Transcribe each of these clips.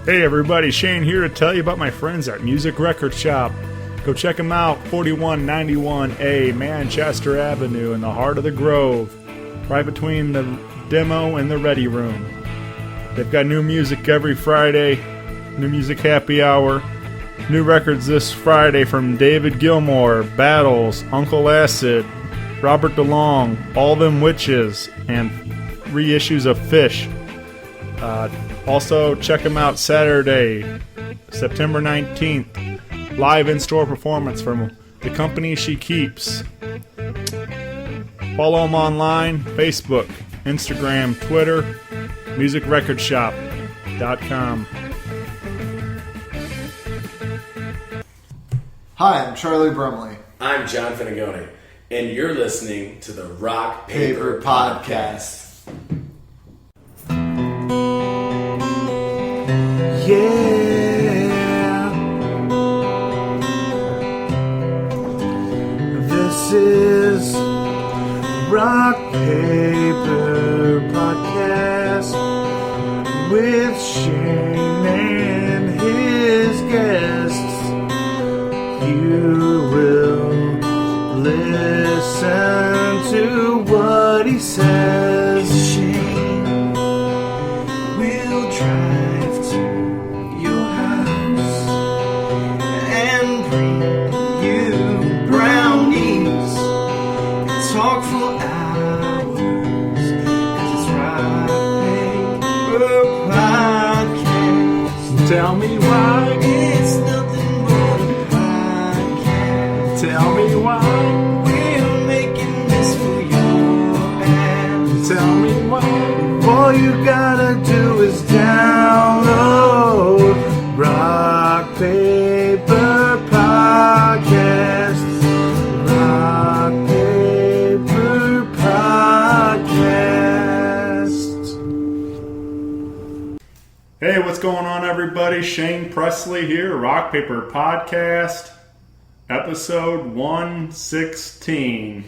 Hey everybody, Shane here to tell you about my friends at Music Record Shop. Go check them out, 4191A Manchester Avenue in the heart of the Grove, right between the demo and the ready room. They've got new music every Friday, new music happy hour, new records this Friday from David Gilmour, Battles, Uncle Acid, Robert DeLong, All Them Witches, and reissues of Fish. Also, check them out Saturday, September 19th. Live in-store performance from The Company She Keeps. Follow them online, Facebook, Instagram, Twitter, musicrecordshop.com. Hi, I'm Charlie Brumley. I'm John Venegoni, and you're listening to the Rock Paper Podcast. Yeah, this is Rock Paper Podcast with Shane and his guests. You will listen to what he says. Shane will drive to your house and bring you brownies and talk for hours, 'cause it's Rock Paper Podcast. Tell me why it's nothing but a podcast. Tell me why we're making this for your ass. Tell me why all you gotta do is download Rock Paper Podcast. Rock Paper Podcast. Hey, what's going on, everybody? Shane Presley here, Rock Paper Podcast, episode 116.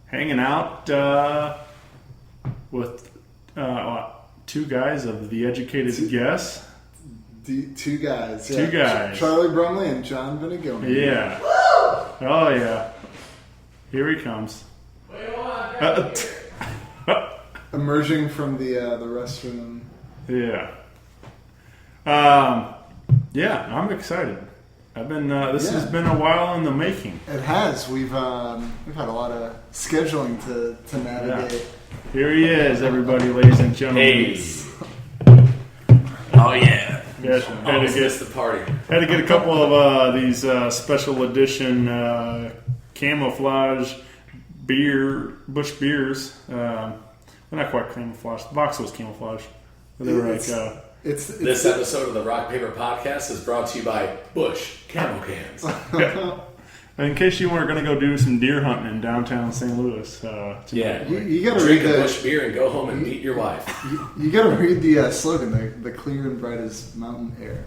Hanging out with two guys of the educated guess. Two guys. Two guys. Charlie Brumley and John Venegoni. Yeah. Oh, yeah. Here he comes. Emerging from the restroom. Yeah. Yeah, I'm excited. I've been. This has been a while in the making. It has. We've had a lot of scheduling to navigate. Yeah. Here he is, everybody, ladies and gentlemen. Hey. Oh yeah. Had Missed the party. to get a couple of these special edition camouflage Busch beers. They're not quite camouflage. The box was camouflage. But they were This episode of the Rock Paper Podcast is brought to you by Busch Camo Cans. in case you weren't going to go do some deer hunting in downtown St. Louis. Yeah, you got to drink read a Busch beer and go home and beat your wife. You got to read the slogan: the clear and bright as mountain air.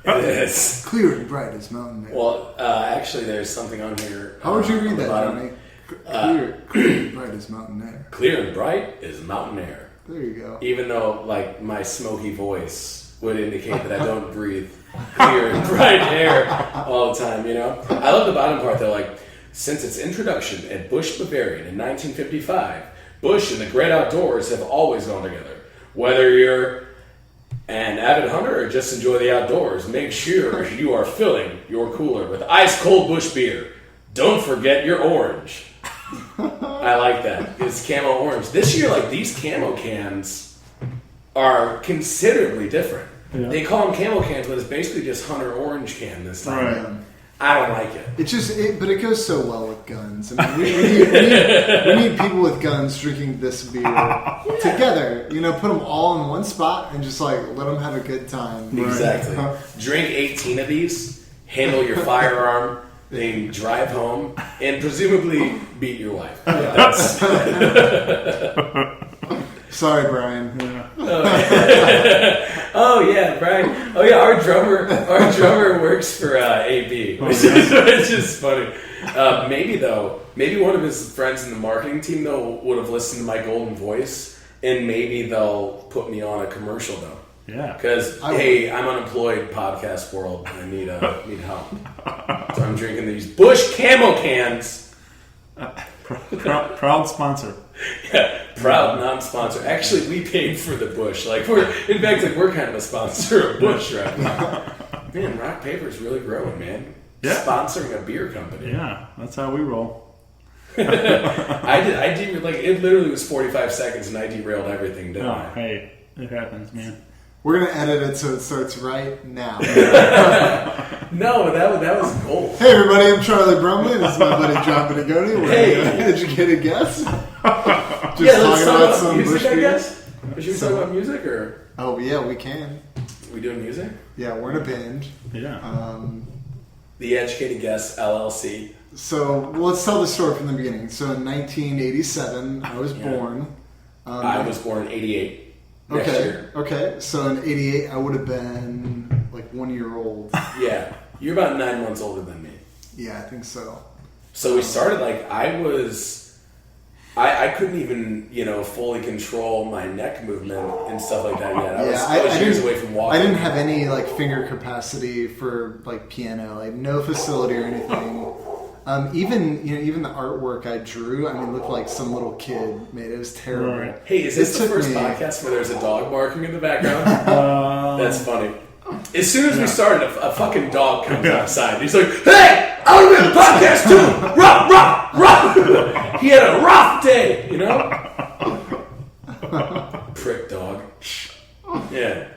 It is. Clear and bright as mountain air. Well, actually, there's something on here. How would you read on the that, bottom. Johnny? Clear and bright as mountain air. Clear and bright is mountain air. There you go. Even though, like, my smoky voice would indicate that I don't breathe clear and bright air all the time, you know? I love the bottom part, though. Like, since its introduction at Busch, Bavarian in 1955, Busch and the great outdoors have always gone together. Whether you're an avid hunter or just enjoy the outdoors, make sure you are filling your cooler with ice-cold Busch beer. Don't forget your orange. I like that. It's camo orange. This year, like, these camo cans are considerably different. Yeah. They call them camo cans, but it's basically just hunter orange can this time. Right. I don't like it. But it goes so well with guns. I mean, we need people with guns drinking this beer together. You know, put them all in one spot and just like let them have a good time. Exactly. Drink 18 of these, handle your firearm, then drive home, and presumably beat your wife. That's Sorry, Brian. Oh yeah, Brian. Oh yeah, our drummer works for AB, which is funny. Maybe one of his friends in the marketing team though would have listened to my golden voice, and maybe they'll put me on a commercial though. Yeah. Because, hey, I'm unemployed, podcast world. I need help. So I'm drinking these Busch Camel cans. Proud sponsor. Yeah, proud non-sponsor. Actually, we paid for the Busch. Like we're kind of a sponsor of Busch right now. Man, rock paper's really growing, man. Yeah. Sponsoring a beer company. Yeah, that's how we roll. I did like it. Literally was 45 seconds, and I derailed everything. Didn't I? Hey, it happens, man. We're gonna edit it so it starts right now. No, that was gold. Hey everybody, I'm Charlie Brumley. This is my buddy John Venegoni. We're an educated guest. Just let's talking talk about some music, Busch I beer. guess. Should we talk about music or? Oh yeah, we can. We doing music? Yeah, we're in a band. Yeah. The Educated Guest LLC. So let's tell the story from the beginning. So in 1987, I was born. I was born in 88. Next year. Okay. So in 88, I would have been like 1 year old. Yeah. You're about 9 months older than me. Yeah, I think so. So we started like I couldn't even, fully control my neck movement and stuff like that yet. I was years away from walking. I didn't have any like finger capacity for like piano, like no facility or anything. Even the artwork I drew, looked like some little kid made it. It was terrible. Right. Hey, is this the first podcast where there's a dog barking in the background? That's funny. As soon as we started, a fucking dog comes outside. He's like, "Hey, I want to be on the podcast too! Rough, rough, rough!" He had a rough day, Prick dog. Yeah.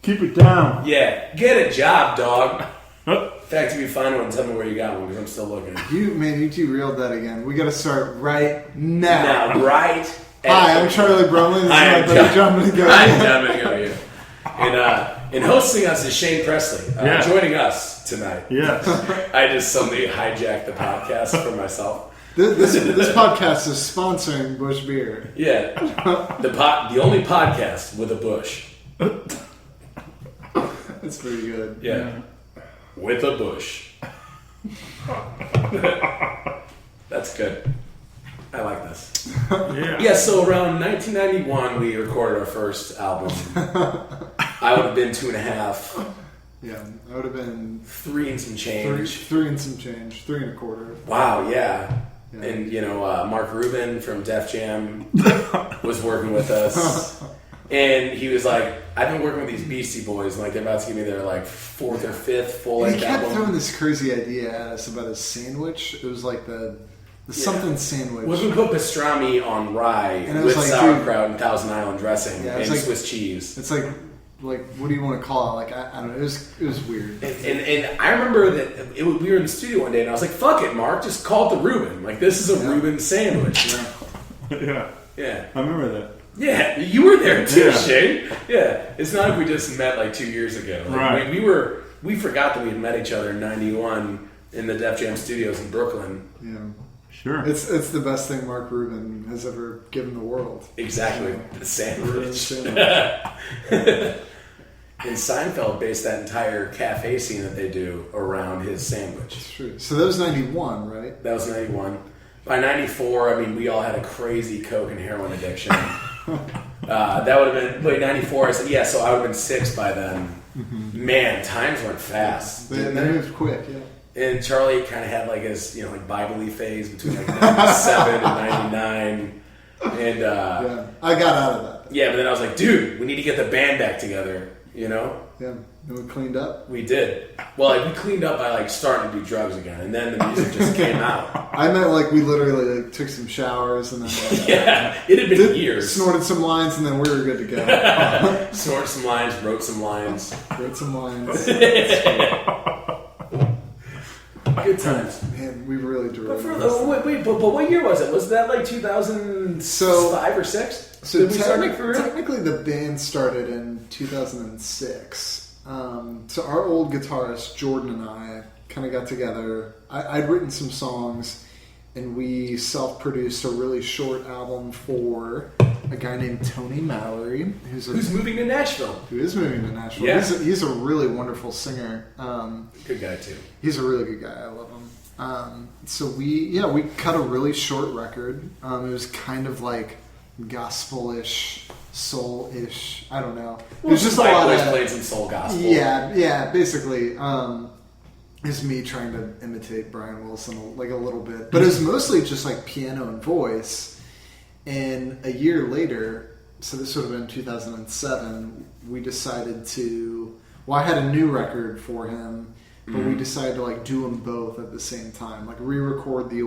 Keep it down. Yeah. Get a job, dog. In fact, if you find one, tell me where you got one, because I'm still looking. You derailed that again. We got to start right now. Now, right. Hi, I'm Charlie Brumley. This is my buddy John Venegoni. Hi, John Venegoni. And hosting us is Shane Presley. Joining us tonight. Yes. I just suddenly hijacked the podcast for myself. This podcast is sponsoring Busch Beer. Yeah. The only podcast with a Busch. That's pretty good. Yeah. With a Busch. That's good. I like this. Yeah, so around 1991, we recorded our first album. I would have been 2.5. Yeah, I would have been 3 and some change. Three and some change. 3 1/4. Wow, yeah. And, Mark Rubin from Def Jam was working with us. And he was like, I've been working with these Beastie Boys, and they're about to give me their 4th or 5th full-length He kept album. throwing this crazy idea at us about a sandwich. It was like the something sandwich. Well, we put pastrami on rye And it with was sauerkraut and Thousand Island dressing and Swiss cheese. It's like what do you want to call it? I don't know. It was weird. And I remember that we were in the studio one day, and I was like, "Fuck it, Mark, just call it the Reuben. This is a Reuben sandwich." Yeah. I remember that. Yeah, you were there too, Yeah. Shane. Yeah, it's not like we just met 2 years ago. Right. We forgot that we had met each other in '91 in the Def Jam studios in Brooklyn. Yeah. Sure. It's the best thing Mark Rubin has ever given the world. Exactly, the sandwich. And Seinfeld based that entire cafe scene that they do around his sandwich. It's true. So that was 91, right? That was 91. By 94, we all had a crazy coke and heroin addiction. That would have been 94. I said, yeah, so I would have been 6 by then. Mm-hmm. Man, times went fast. They moved quick, yeah. And Charlie kind of had his Bible-y phase between 97 and 99. And yeah, I got out of that. Yeah, but then I was like, dude, we need to get the band back together. Yeah, and we cleaned up. We did. Well, we cleaned up by starting to do drugs again, and then the music just came out. I meant we literally took some showers and then yeah, it had been years. Snorted some lines and then we were good to go. Snorted some lines, wrote some lines. Good times. Man, we really derailed. But what year was it? Was that 2005 or 6? So Did we start for real? technically the band started in 2006. So our old guitarist Jordan and I kind of got together. I'd written some songs, and we self-produced a really short album for a guy named Tony Mallory, who's moving to Nashville. Who is moving to Nashville? Yeah. He's a really wonderful singer. Good guy too. He's a really good guy. I love him. So we cut a really short record. It was kind of gospel-ish soul-ish. I don't know. Well, It's just a Mike lot always of played some soul gospel. yeah. Basically, it's me trying to imitate Brian Wilson like a little bit, but it's mostly just like piano and voice. And a year later, so this would have been 2007, we decided to. Well, I had a new record for him, but we decided to like do them both at the same time, like re-record the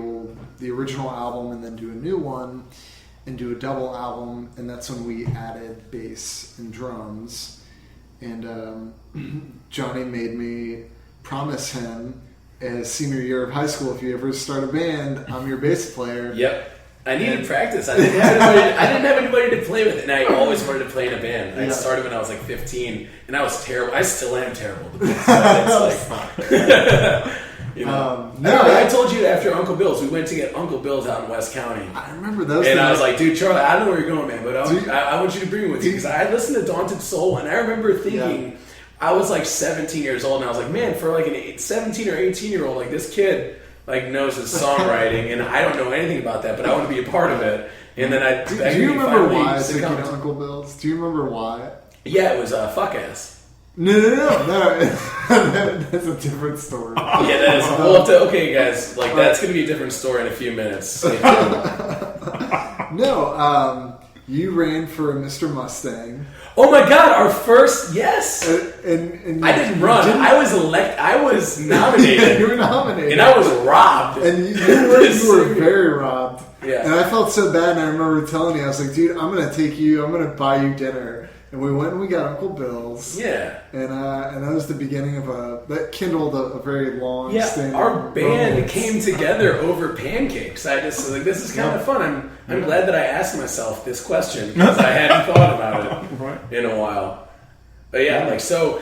original album and then do a new one and do a double album. And that's when we added bass and drums. And Johnny made me promise him as senior year of high school, if you ever start a band, I'm your bass player. Yep. I needed practice. I didn't have anybody to play with, and I always wanted to play in a band. I started when I was like 15, and I was terrible. I still am terrible. It's like, you know. I told you after Uncle Bill's, we went to get Uncle Bill's out in West County. I remember those. And I was like, dude, Charlie, I don't know where you're going, man, but I want you to bring me with you, because I listened to Daunted Soul, and I remember thinking, I was like 17 years old, and I was like, man, for like an 17 or 18-year-old, like this kid like knows his songwriting, and I don't know anything about that, but I want to be a part of it. And then do you remember why I was thinking Uncle Bill's? Do you remember why? Yeah, it was fuck ass. No. That's a different story. Yeah, that is. We'll have to. Okay, guys, like that's gonna be a different story in a few minutes. No, you ran for Mr. Mustang. Oh my God, our first yes. And I didn't run. I was I was nominated. You were nominated, and I was robbed. And you were very robbed. Yeah. And I felt so bad. And I remember telling you, I was like, dude, I'm gonna take you. I'm gonna buy you dinner. And we went and we got Uncle Bill's. Yeah. And that was the beginning of that kindled a very long standing. Our band romance. came together over pancakes. I just like, this is kind of fun. I'm glad that I asked myself this question, because I hadn't thought about it in a while. But yeah, like so.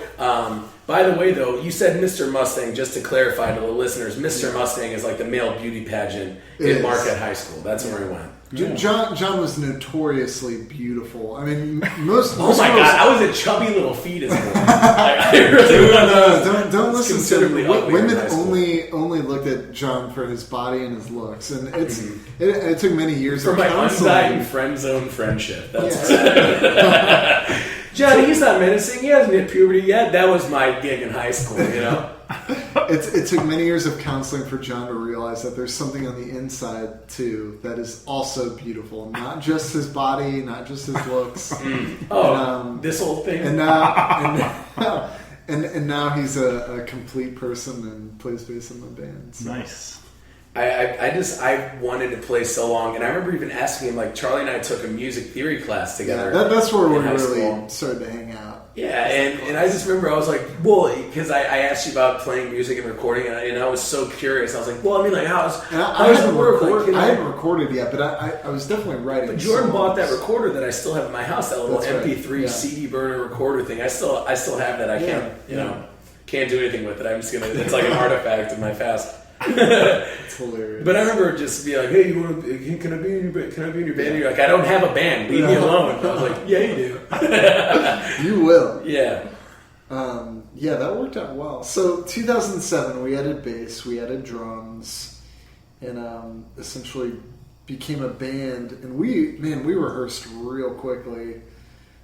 By the way, though, you said Mr. Mustang. Just to clarify to the listeners, Mr. Mustang is like the male beauty pageant in Marquette High School. That's where he went. Yeah. John was notoriously beautiful. I mean, most. Oh my God, I was a chubby little fetus. I really was. Don't listen to them. Women only looked at John for his body and his looks, and it took many years for of my counseling. undying friend zone friendship. That's Johnny, he's not menacing. He hasn't hit puberty yet. That was my gig in high school, you know? It took many years of counseling for John to realize that there's something on the inside, too, that is also beautiful. Not just his body, not just his looks. This whole thing. And now, and now he's a complete person and plays bass in the band. So. Nice. I wanted to play so long, and I remember even asking him, like, Charlie and I took a music theory class together. Yeah, that's where we really school. started to hang out. Yeah, and I just remember I was like, well, because I asked you about playing music and recording, and I was so curious. I was like, well, I mean, like, how's it work? I hadn't recorded yet, but I was definitely writing. But Jordan songs. bought that recorder that I still have in my house, that little That's MP3 CD burner recorder thing. I still have that. I can't do anything with it. I'm just gonna. It's like an artifact in my past. It's hilarious. But I remember just being like, "Hey, can I be in your band? Can I be in your band?" And you're like, "I don't have a band. Leave me alone." And I was like, "Yeah, you do." You will. Yeah. Yeah, that worked out well. So 2007, we added bass, we added drums, and essentially became a band. And we rehearsed real quickly.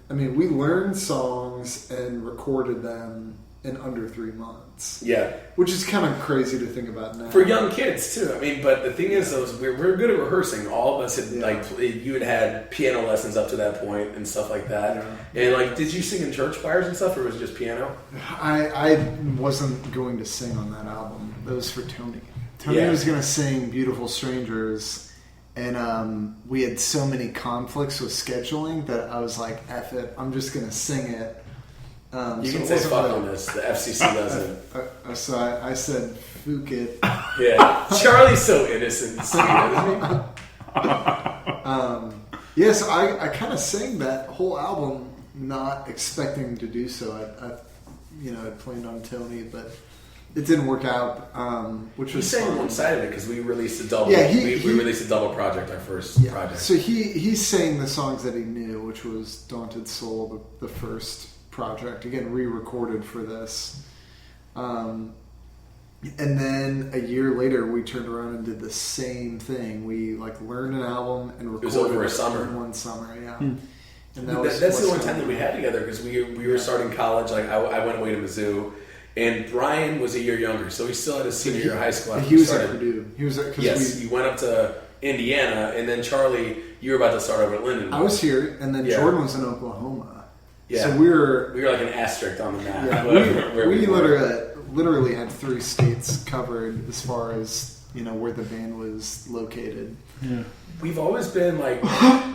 I mean, we learned songs and recorded them in under 3 months. Yeah. Which is kind of crazy to think about now. For young kids, too. I mean, but the thing is, we're good at rehearsing. All of us had, you had piano lessons up to that point and stuff like that. Yeah. And, like, did you sing in church choirs and stuff, or was it just piano? I wasn't going to sing on that album. That was for Tony. Tony was going to sing Beautiful Strangers, and we had so many conflicts with scheduling that I was like, F it, I'm just going to sing it. You can say fuck on this. The FCC doesn't. So I said, "Fook it." Yeah, Charlie's so innocent and sweet, isn't he? Yeah, so I kind of sang that whole album, not expecting to do so. I planned on Tony, but it didn't work out. Which was he sang fun. one side of it because we released a double. Yeah, we released a double project, our first project. So he sang the songs that he knew, which was "Daunted Soul," the first project, again re-recorded for this, and then a year later we turned around and did the same thing. We learned an album and recorded it was over a summer. in one summer, And that's the only time that we had together because we were starting college. Like I went away to Mizzou, and Brian was a year younger, so he still had his senior year of high school. He was at Purdue. He was at you went up to Indiana, and then Charlie, you were about to start over at Linden. I was here, and then Jordan was in Oklahoma. Yeah, so we were like an asterisk on the map. Yeah, we literally had 3 states covered as far as where the band was located. Yeah. We've always been like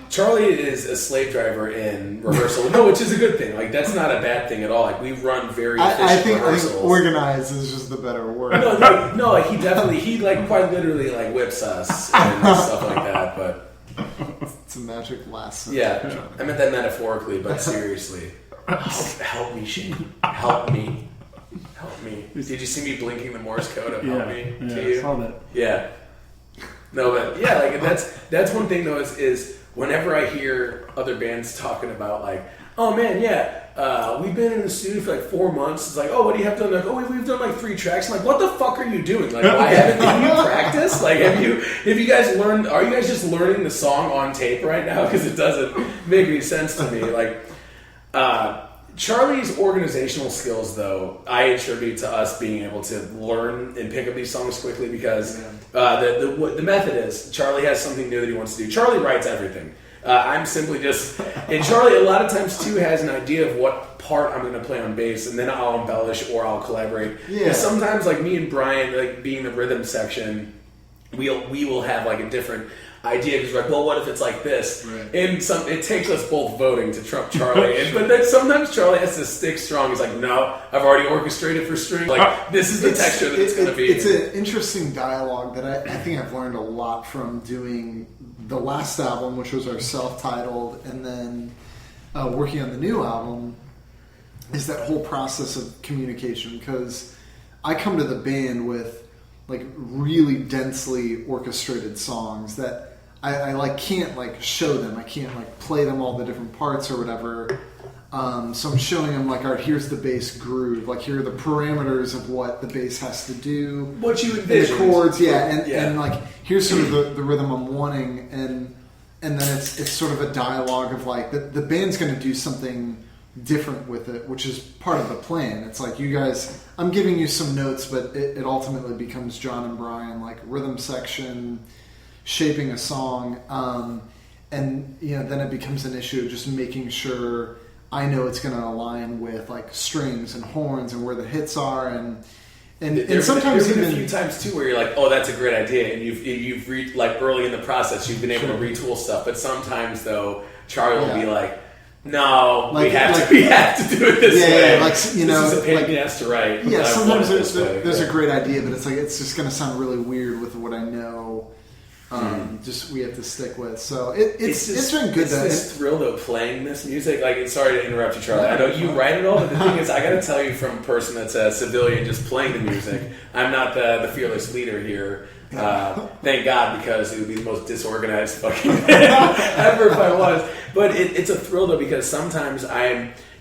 Charlie is a slave driver in rehearsal. No, which is a good thing. Like that's not a bad thing at all. Like we run very efficient I think rehearsals. Organized is just the better word. No, like he like quite literally like whips us and stuff like that. But it's a magic last sentence. Yeah, I meant that metaphorically, but seriously. Help me, Shane. Help me. Did you see me blinking the Morse code of help me to you? I saw that. Yeah. No, but yeah, like that's one thing though is whenever I hear other bands talking about like, oh man, we've been in the studio for like 4 months. It's like, oh, what do you have done? Like, oh, we've done like 3 tracks. I'm like, what the fuck are you doing? Like, why haven't you practiced? Like, have you guys learned? Are you guys just learning the song on tape right now? Because it doesn't make any sense to me. Like, Charlie's organizational skills, though, I attribute to us being able to learn and pick up these songs quickly because the method is Charlie has something new that he wants to do. Charlie writes everything. I'm simply and Charlie a lot of times too has an idea of what part I'm going to play on bass, and then I'll embellish or I'll collaborate. Yeah. Sometimes, like me and Brian, like being the rhythm section, we will have like a different idea because we're like, well, what if it's like this? Right. And it takes us both voting to trump Charlie. But then sometimes Charlie has to stick strong. He's like, no, I've already orchestrated for string. Like, this is the texture that it's going to be. It's an interesting dialogue that I think I've learned a lot from doing the last album, which was our self-titled, and then working on the new album, is that whole process of communication. Because I come to the band with like really densely orchestrated songs that I like can't like show them. I can't like play them all the different parts or whatever. So I'm showing them like, all right, here's the bass groove. Like here are the parameters of what the bass has to do. What you envision. The chords, and like here's sort of the rhythm I'm wanting, and then it's sort of a dialogue of like the band's going to do something different with it, which is part of the plan. It's like you guys, I'm giving you some notes, but it ultimately becomes John and Brian, like rhythm section, shaping a song, and then it becomes an issue of just making sure I know it's going to align with like strings and horns and where the hits are, and sometimes there's been a few times too where you're like, oh, that's a great idea, and you've like early in the process you've been able to retool stuff, but sometimes though Charlie will be like, no, we have to do it this way. Yeah, like this is a pain in the ass to write. Yeah, sometimes there's a great idea, but it's like it's just going to sound really weird with what I know. Just we have to stick with. So it's been good. It's this thrill though playing this music. Like, sorry to interrupt you, Charlie. I know you write it all, but the thing is, I got to tell you from a person that's a civilian just playing the music. I'm not the fearless leader here. Thank God, because it would be the most disorganized fucking ever if I was. But it's a thrill though, because sometimes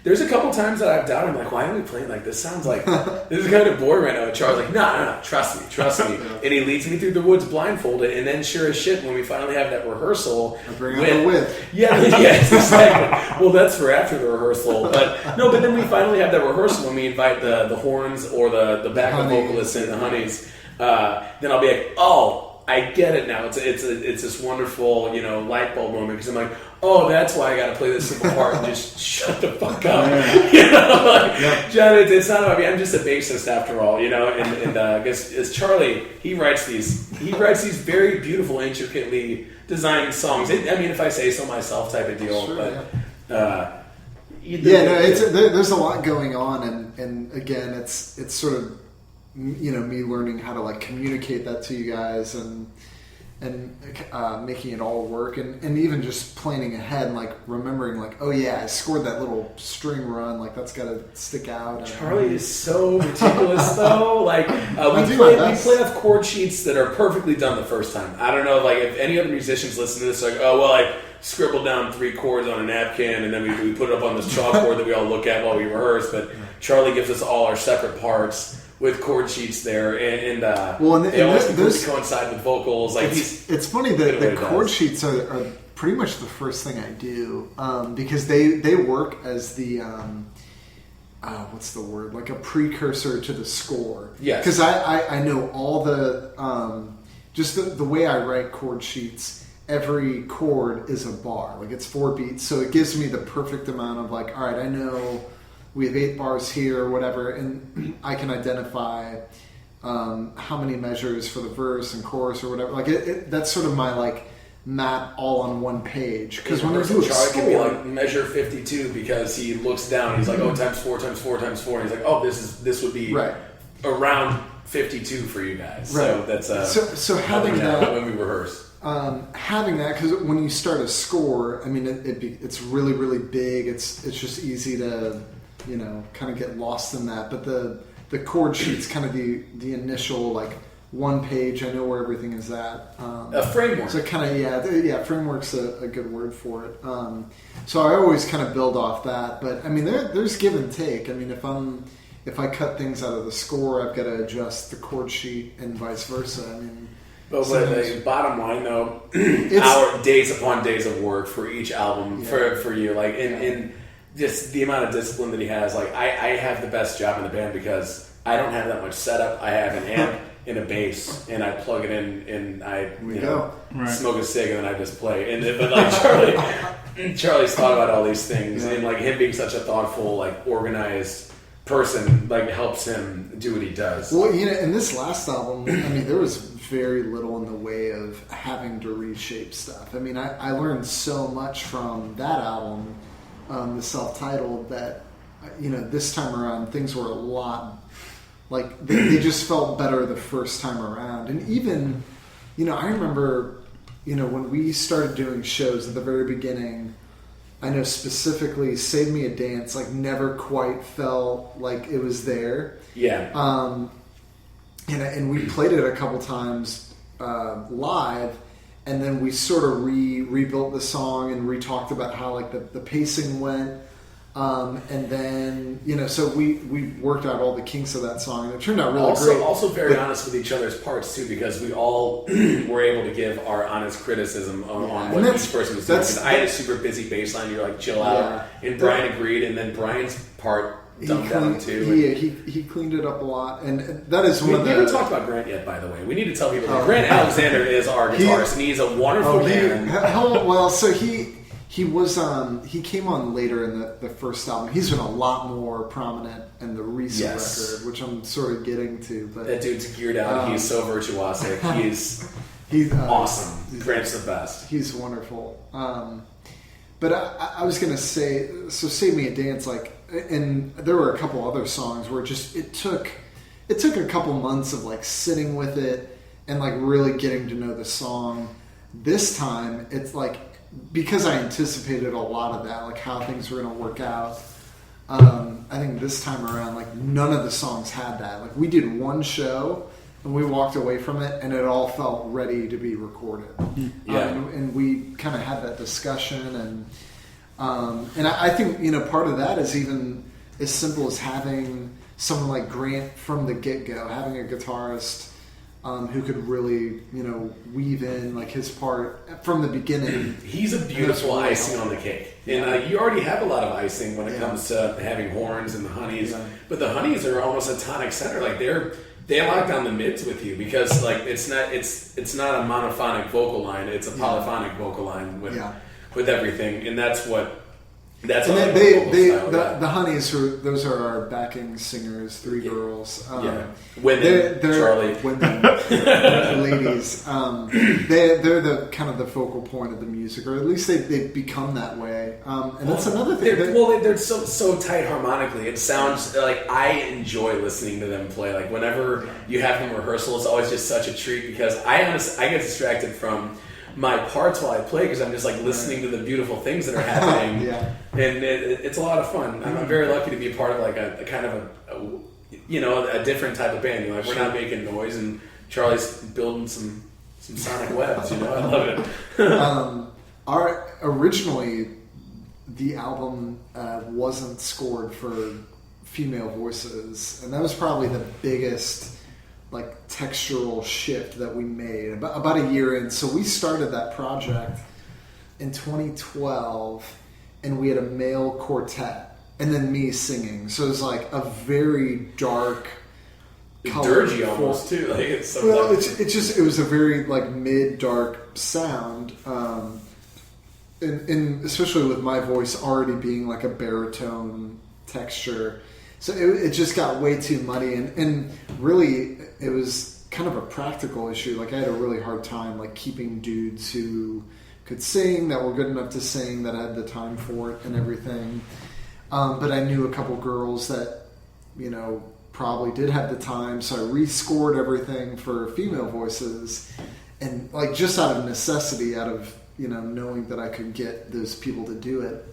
there's a couple times that I've doubted. I'm like, why are we playing like this? Sounds like this is kind of boring right now. And Charles like, no, trust me. And he leads me through the woods blindfolded. And then, sure as shit, when we finally have that rehearsal, I bring out the whip. Yeah, exactly. Well, that's for after the rehearsal. But then we finally have that rehearsal when we invite the horns or the backup vocalists and the honeys. Then I'll be like, oh, I get it now. It's this wonderful, light bulb moment, because I'm like, oh, that's why I got to play this simple part and just shut the fuck up. John, it's not about me. I'm just a bassist after all, And I guess as Charlie, he writes these very beautiful, intricately designed songs. If I say so myself, type of deal. Sure, but there's a lot going on, and again, it's sort of me learning how to like communicate that to you guys and making it all work, and even just planning ahead and like remembering like, oh yeah, I scored that little string run, like that's got to stick out. Charlie is so meticulous though. Like we play off chord sheets that are perfectly done the first time. I don't know, like if any other musicians listen to this, like, oh well, I scribbled down 3 chords on a napkin and then we put it up on this chalkboard that we all look at while we rehearse. But Charlie gives us all our separate parts with chord sheets there, and they always coincide with vocals. Like it's funny that the chord sheets are pretty much the first thing I do, because they work as the what's the word, like a precursor to the score. Yes. Because I know all the just the way I write chord sheets. Every chord is a bar, like it's 4 beats, so it gives me the perfect amount of like, all right, I know we have 8 bars here or whatever, and I can identify how many measures for the verse and chorus or whatever. Like that's sort of my like map all on one page. Because when I do a Charlie score, can be like measure 52 because he looks down. He's like, oh, times 4 times 4 times 4. And he's like, oh, this would be right around 52 for you guys. Right. So that's so having that when we rehearse. Having that, because when you start a score, I mean, it's really, really big. It's just easy to, kind of get lost in that. But the chord sheet's kind of the initial, like, one page. I know where everything is at. A framework. So kind of, framework's a good word for it. So I always kind of build off that. But, I mean, there's give and take. I mean, if I cut things out of the score, I've got to adjust the chord sheet and vice versa. I mean... But the bottom line, though, days upon days of work for each album for you, like in just the amount of discipline that he has. Like I have the best job in the band because I don't have that much setup. I have an amp and a bass, and I plug it in, and I smoke a cig, and then I just play. But like Charlie's thought about all these things, and like him being such a thoughtful, like organized person, like helps him do what he does. Well, in this last album, I mean, there was very little in the way of having to reshape stuff. I mean, I learned so much from that album, the self-titled, that, this time around things were a lot, like, they just felt better the first time around. And even, I remember, when we started doing shows at the very beginning, I know specifically Save Me a Dance, like, never quite felt like it was there. Yeah. And we played it a couple times live, and then we sort of rebuilt the song and re-talked about how like the pacing went, and then so we worked out all the kinks of that song, and it turned out really great. Also very honest with each other's parts too, because we all were able to give our honest criticism on what each person was doing. Because I had a super busy bass line, you're like chill out, and Brian agreed, and then Brian's part. He cleaned it up a lot, and that is one of the... We haven't talked about Grant yet, by the way. We need to tell people that Grant Alexander is our guitarist, and he's a wonderful man. So he was he came on later in the first album. He's been a lot more prominent in the recent record, which I'm sort of getting to. But that dude's geared out. He's so virtuosic. He's awesome. Grant's the best. He's wonderful. But I was going to say, so Save Me a Dance, like, and there were a couple other songs where it took a couple months of like sitting with it and like really getting to know the song. This time, it's like, because I anticipated a lot of that, like how things were going to work out. I think this time around, like none of the songs had that. Like we did one show and we walked away from it, and it all felt ready to be recorded. And we kind of had that discussion, and I think part of that is even as simple as having someone like Grant from the get-go, having a guitarist who could really weave in like his part from the beginning. He's a beautiful really icing on the cake, and you already have a lot of icing when it comes to having horns and the honeys. But the honeys are almost a tonic center, like they lock down the mids with you, because like it's not a monophonic vocal line, it's a polyphonic vocal line with everything, and that's what the honeys those are our backing singers, 3 girls. Women, Charlie, women, ladies. They're the kind of the focal point of the music, or at least they've become that way. And that's another thing. They're so tight harmonically. It sounds like I enjoy listening to them play. Like whenever you have them rehearsal, it's always just such a treat, because I get distracted from my parts while I play, because I'm just like listening to the beautiful things that are happening. And it's a lot of fun. I'm very lucky to be a part of like a kind of a different type of band. Like we're not making noise, and Charlie's building some sonic webs. I love it. Originally, the album wasn't scored for female voices, and that was probably the biggest like textural shift that we made about a year in. So we started that project in 2012, and we had a male quartet, and then me singing. So it was like a very dark, dirgy almost too. Like it's so well, it was a very like mid-dark sound, and especially with my voice already being like a baritone texture. So it just got way too muddy, and really it was kind of a practical issue. Like I had a really hard time like keeping dudes who could sing, that were good enough to sing, that had the time for it and everything. But I knew a couple girls that, you know, probably did have the time, so I rescored everything for female voices, and like just out of necessity, out of, you know, knowing that I could get those people to do it.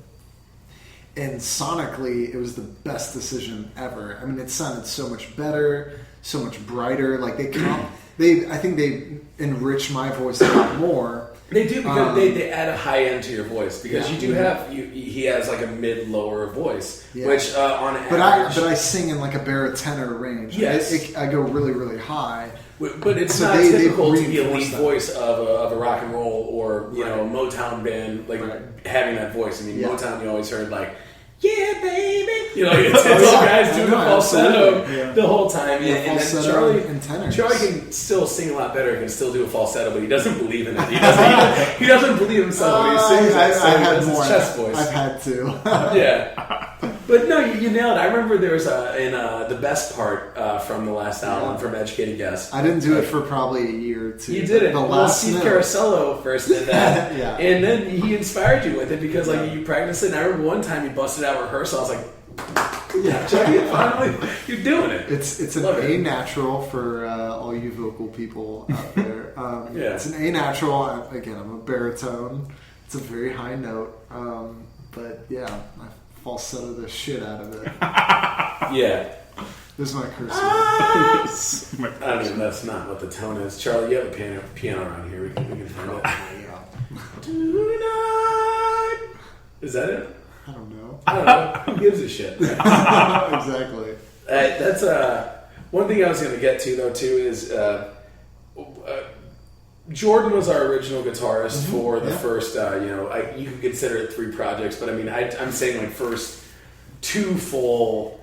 And sonically, it was the best decision ever. I mean, it sounded so much better, so much brighter. Like I think they enrich my voice a lot more. They do, because they add a high end to your voice, because you do have he has like a mid lower voice, which on average. But I sing in like a baritone range. Yes, I go really really high. But it's not typical to be a lead voice of a rock and roll or you know Motown band like having that voice. I mean Motown, you always heard like, yeah, baby. You know, it's all guys doing the falsetto the whole time. And then Charlie can still sing a lot better. He can still do a falsetto, but he doesn't believe in it. He doesn't believe himself when he sings it. So he does his chest voice. I've had to. Yeah. But no, you nailed it. I remember there was the best part from the last album from Educated Guess. I didn't do it for probably a year or two. You did it. Steve Carosello first did that. Yeah. And then he inspired you with it because like you practiced it. And I remember one time you busted out rehearsal. I was like, Chucky, finally, you're doing it. It's an A natural for all you vocal people out there. It's an A natural. Again, I'm a baritone. It's a very high note. But yeah, I falsetto the shit out of it. Yeah. This is my curse word. I mean, that's not what the tone is. Charlie, you have a piano around here. We can find it. Tonight. Is that it? I don't know. Who gives a shit? Exactly. That's one thing I was going to get to, though, too, is Jordan was our original guitarist for the first, you could consider it 3 projects, but I mean, I'm saying like first 2 full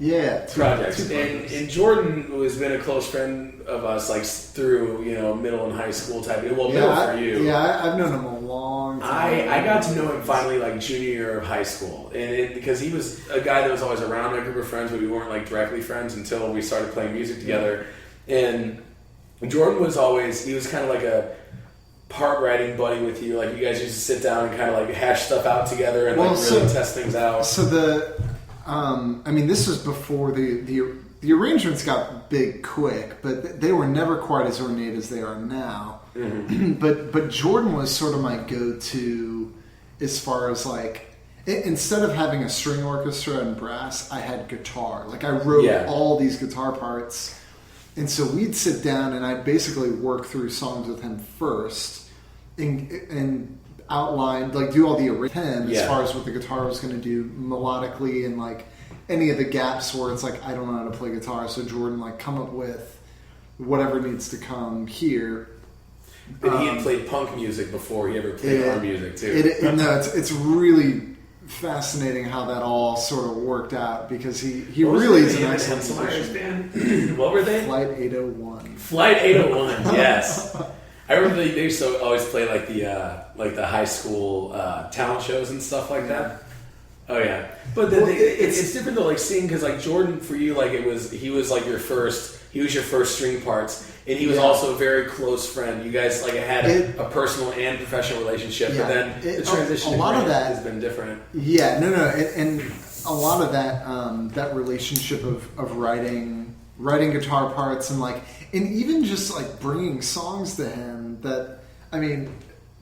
projects. And Jordan has been a close friend of us, like through, middle and high school type. Well, middle for you. Yeah, I've known him a long time. I got to know him finally like junior year of high school. And because he was a guy that was always around my group of friends, but we weren't like directly friends until we started playing music together. And Jordan was he was kind of like a part writing buddy with you. Like you guys used to sit down and kind of like hash stuff out together and really test things out. So this was before the arrangements got big quick, but they were never quite as ornate as they are now. Mm-hmm. But Jordan was sort of my go-to as far as like, instead of having a string orchestra and brass, I had guitar. Like I wrote all these guitar parts. And so we'd sit down and I'd basically work through songs with him first and outline, like do all the arrangements as far as what the guitar was going to do melodically and like any of the gaps where it's like, I don't know how to play guitar. So Jordan, like come up with whatever needs to come here. But he had played punk music before he ever played our music too. It's really fascinating how that all sort of worked out because he really is an excellent musician. Band. What were they? Flight 801. Flight 801. Yes, I remember they used to always play like the high school talent shows and stuff like that. Oh yeah, but it's different though. Like seeing because like Jordan for you, like he was your first string parts. And he was also a very close friend. You guys like had a personal and professional relationship, but then the transition has been different. Yeah, and a lot of that relationship of writing guitar parts and even just like bringing songs to him that, I mean,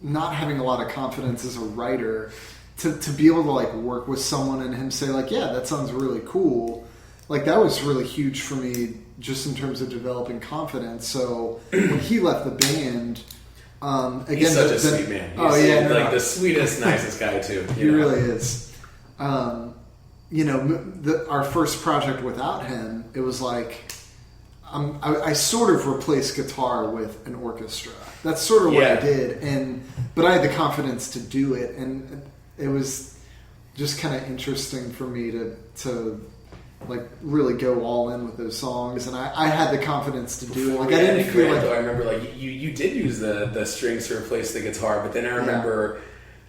not having a lot of confidence as a writer to be able to like work with someone and him say like, yeah, that sounds really cool. Like that was really huge for me. Just in terms of developing confidence. So when he left the band, again, he's such a sweet man. The sweetest, nicest guy too. He really is. Our first project without him, it was like I sort of replaced guitar with an orchestra. That's sort of what I did, but I had the confidence to do it, and it was just kind of interesting for me to like really go all in with those songs, and I had the confidence to do it. Like I didn't feel like I remember like you did use the strings to replace the guitar, but then I remember.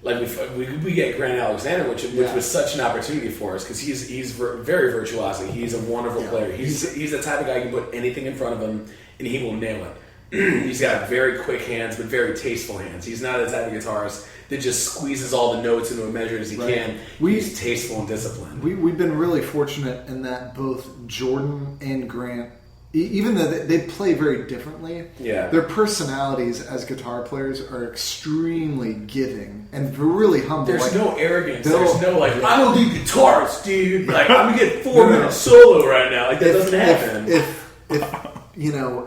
Like we get Grant Alexander, which was such an opportunity for us because he's very virtuosic. He's a wonderful player. He's the type of guy you can put anything in front of him and he will nail it. He's got very quick hands but very tasteful hands. He's not the type of guitarist that just squeezes all the notes into a measure as he can. He's tasteful and disciplined. We've been really fortunate in that both Jordan and Grant, even though they play very differently, their personalities as guitar players are extremely giving and really humble. There's no arrogance. There's no like, I'm a lead guitarist, dude. Like I'm gonna get 4 minutes solo right now. Like that doesn't happen.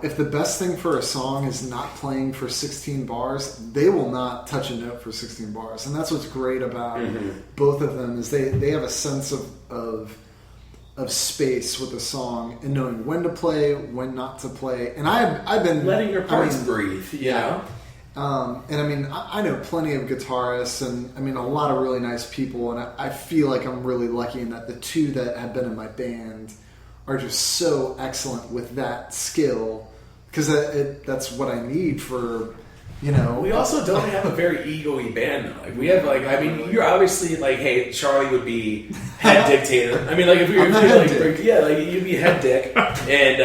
If the best thing for a song is not playing for 16 bars, they will not touch a note for 16 bars, and that's what's great about both of them is they have a sense of space with a song and knowing when to play, when not to play. And I've been letting your parts breathe, you know? And I mean, I know plenty of guitarists and I mean, a lot of really nice people. And I feel like I'm really lucky in that the two that have been in my band are just so excellent with that skill because that's what I need for, We also don't have a very ego-y band though. Like we have you're obviously like, hey, Charlie would be head dictator. I mean, like if you'd be head dick. And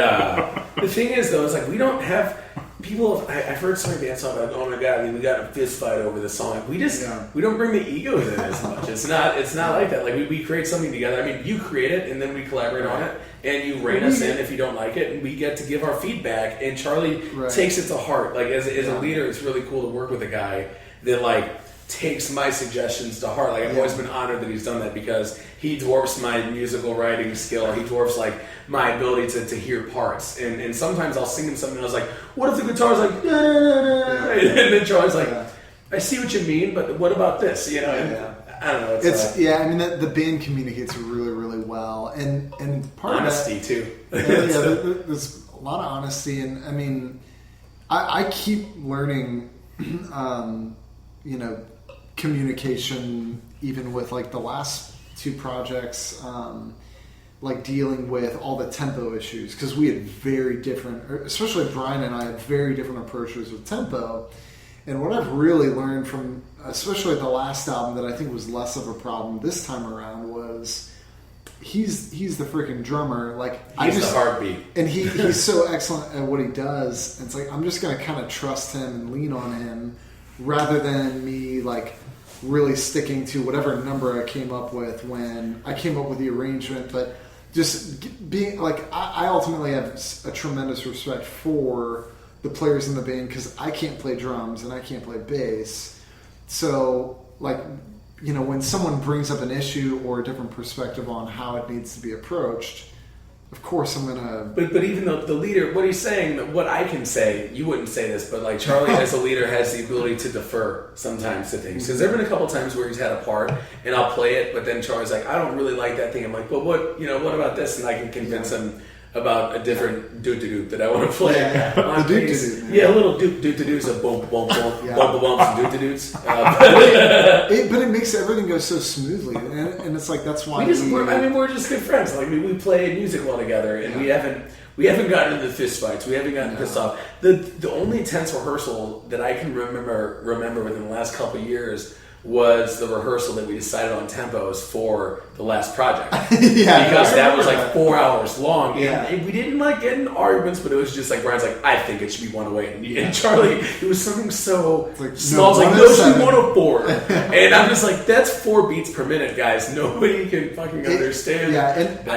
the thing is though, is like we don't have people. I've heard so many bands talk about, oh my god, we got a fist fight over this song. Like, we don't bring the egos in as much. It's not like that. Like we create something together. I mean, you create it and then we collaborate on it. And you rate us in if you don't like it, and we get to give our feedback. And Charlie takes it to heart. Like as a leader, it's really cool to work with a guy that like takes my suggestions to heart. Like I've always been honored that he's done that because he dwarfs my musical writing skill. He dwarfs like my ability to hear parts. And sometimes I'll sing him something and I was like, what if the guitar's like, nah, nah, nah. And then Charlie's like, I see what you mean, but what about this? I don't know. I mean, the band communicates really, really well, and part honesty of that, too. There's a lot of honesty, and I mean, I keep learning, communication, even with like the last 2 projects, like dealing with all the tempo issues because we had very different, especially Brian and I had very different approaches with tempo. And what I've really learned from, especially the last album that I think was less of a problem this time around was he's the freaking drummer. Like he's the heartbeat. And he's so excellent at what he does. And it's like, I'm just going to kind of trust him and lean on him rather than me like really sticking to whatever number I came up with when I came up with the arrangement. But just being like, I ultimately have a tremendous respect for the players in the band because I can't play drums and I can't play bass. So, like, when someone brings up an issue or a different perspective on how it needs to be approached, of course I'm gonna. But even though the leader, what he's saying, what I can say, you wouldn't say this, but like Charlie as a leader has the ability to defer sometimes to things. Because there've been a couple times where he's had a part and I'll play it, but then Charlie's like, I don't really like that thing. I'm like, but what about this? And I can convince him about a different doot-to-doot that I want to play on bass. A little doot-to-doots of bump, bumps, and doot-to-doots. But it makes everything go so smoothly, and it's like that's why we're just good friends. Like we play music well together, and we haven't gotten into fist fights. We haven't gotten pissed off. The only tense rehearsal that I can remember within the last couple of years was the rehearsal that we decided on tempos for the last project. Because that was like 4 hours long. And we didn't like get in arguments, but it was just like Brian's like, I think it should be 108. And Charlie, it was something so small. It's like, no, it should be 104. And I'm just like, that's 4 beats per minute, guys. Nobody can fucking understand that.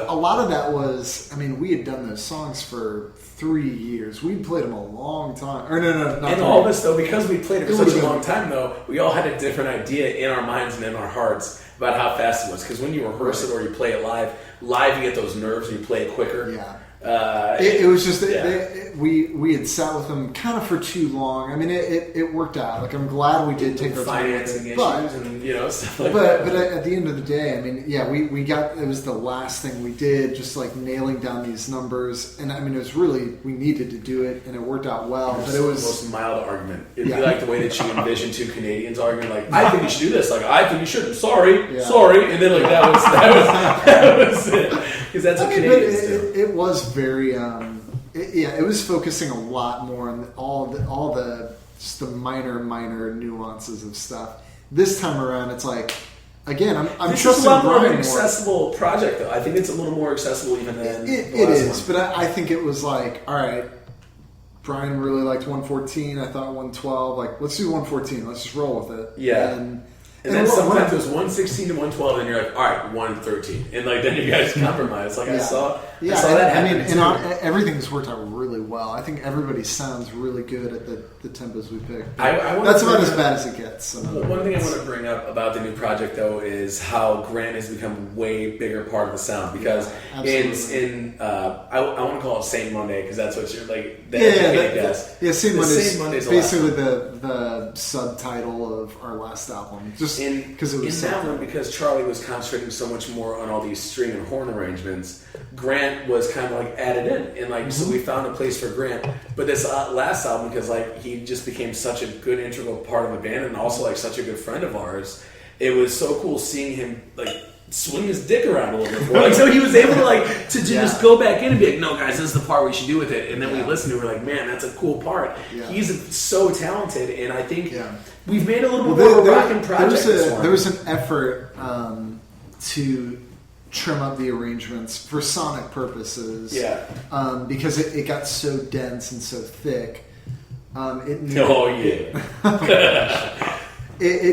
A lot of that was, I mean, we had done those songs for 3 years. We played them a long time. Or no, not and all this though, because we played it for such a long time though, we all had a different idea in our minds and in our hearts about how fast it was. Because when you rehearse it or you play it live you get those nerves and you play it quicker. It was just we had sat with them kind of for too long. I mean, it worked out. Like, I'm glad we did take our time with financing it, issues and stuff like that. But at the end of the day, I mean, we got, it was the last thing we did, just like nailing down these numbers. And I mean, it was really, we needed to do it, and it worked out well. But it was the most mild argument. It'd be like the way that you envision two Canadians arguing, like, I think you should do this, like, I think you shouldn't. Sorry, and then like that was it. Because that's what Canadians do. It was very, it was focusing a lot more on all the just the minor nuances of stuff. This time around, it's like, again, I'm this trusting is a lot more Brian accessible project, though. I think it's a little more accessible even than It the last is, one. but I think it was like, all right, Brian really liked 114. I thought 112. Like, let's do 114. Let's just roll with it. Yeah. And then sometimes it was 116 to 112, and you're like, all right, 113. And like then you guys compromise. Like I saw that happen. Everything's worked out really well. I think everybody sounds really good at the tempos we picked. That's about as bad as it gets. One thing I want to bring up about the new project, though, is how Grant has become a way bigger part of the sound. Because I want to call it Saint Monday, because that's what you're like. Saint Monday's basically last the subtitle of our last album. Just because it was in that one, because Charlie was concentrating so much more on all these string and horn arrangements, Grant was kind of like added in, and like so we found a place for Grant. But this last album, because like he just became such a good integral part of the band, and also like such a good friend of ours, it was so cool seeing him like swing his dick around a little bit more. Like, so he was able to just go back in and be like, no guys, this is the part we should do with it. And then we listened to it, we're like, man, that's a cool part. He's so talented, and I think we've made a little bit more of a rockin' project. There was an effort to trim up the arrangements for sonic purposes. Because it got so dense and so thick. It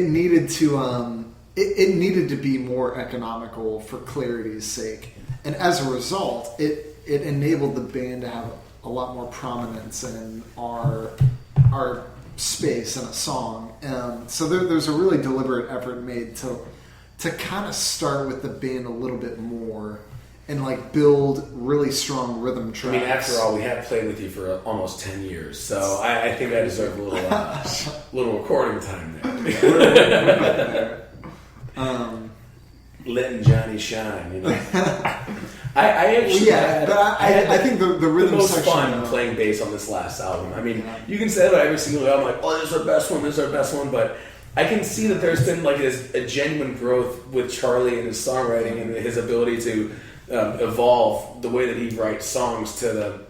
needed to it needed to be more economical for clarity's sake, and as a result, it enabled the band to have a lot more prominence in our space in a song. So there's a really deliberate effort made to kind of start with the band a little bit more and like build really strong rhythm tracks. I mean, after all, we have played with you for almost 10 years, so I think I deserve a little recording time there. Letting Johnny shine, you know. I actually I think the rhythm the most section, fun playing bass on this last album. I mean, you can say that every single album, like, oh, this is our best one, but I can see that there's been like a genuine growth with Charlie and his songwriting and his ability to evolve the way that he writes songs to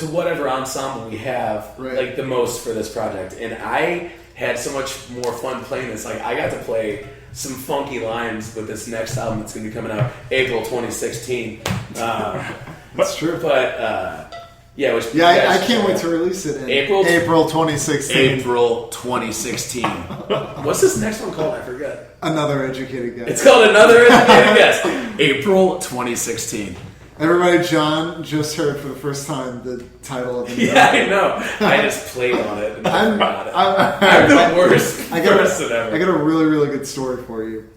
whatever ensemble we have, like the most for this project. And I had so much more fun playing this. Like, I got to play some funky lines with this next album that's going to be coming out April 2016. That's true. But I can't wait to release it in April 2016. April 2016. What's this next one called? I forget. Another Educated Guess. It's called Another Educated Guess. April 2016. Everybody, John just heard for the first time the title of the I know. I just played on it and I forgot it. I'm the worst person ever. I got a really, really good story for you.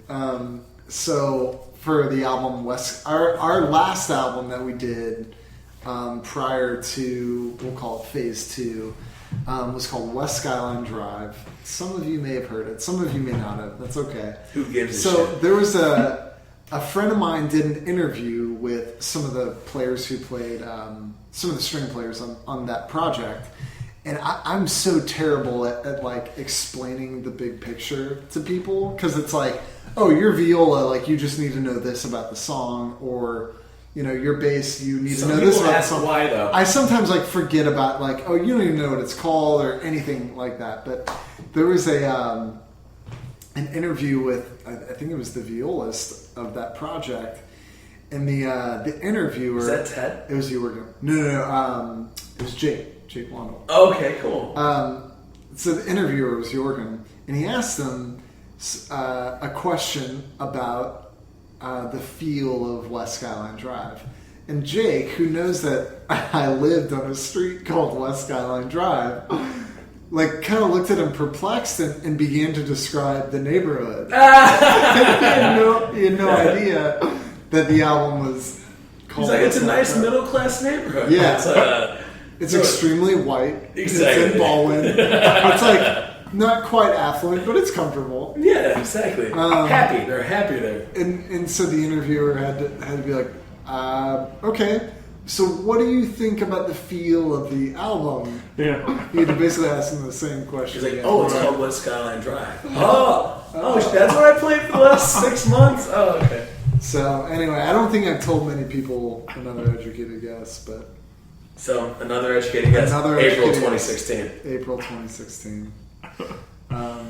So for the album our last album that we did prior to, we'll call it Phase 2, was called West Skyline Drive. Some of you may have heard it. Some of you may not have. That's okay. Who gives a So shit? there was a friend of mine did an interview with some of the players who played, some of the string players on that project. And I'm so terrible at like explaining the big picture to people, because it's like, oh, your viola, like you just need to know this about the song, or you know, your bass, you need to know this about the song. Why though? I sometimes like forget about like, oh, you don't even know what it's called or anything like that. But there was an interview with, I think it was the violist of that project, and the interviewer. Was that Ted? It was Jorgen. No. It was Jake Wandel. Okay, cool. So the interviewer was Jorgen, and he asked him a question about the feel of West Skyline Drive. And Jake, who knows that I lived on a street called West Skyline Drive, like kind of looked at him perplexed and began to describe the neighborhood. He had no idea that the album was He's like, it's a nice middle class neighborhood. Yeah. It's extremely white. Exactly. It's in Baldwin. It's like not quite affluent, but it's comfortable. Yeah, exactly. Happy. They're happy there. And so the interviewer had to be like, okay, so what do you think about the feel of the album? Yeah. He had to basically ask him the same question. He's like, again. oh, it's called West Skyline Drive. Oh, that's what I played for the last 6 months? Oh, okay. So anyway, I don't think I've told many people Another Educated Guess, but... So, Another Educated Guess, April 2016. April 2016.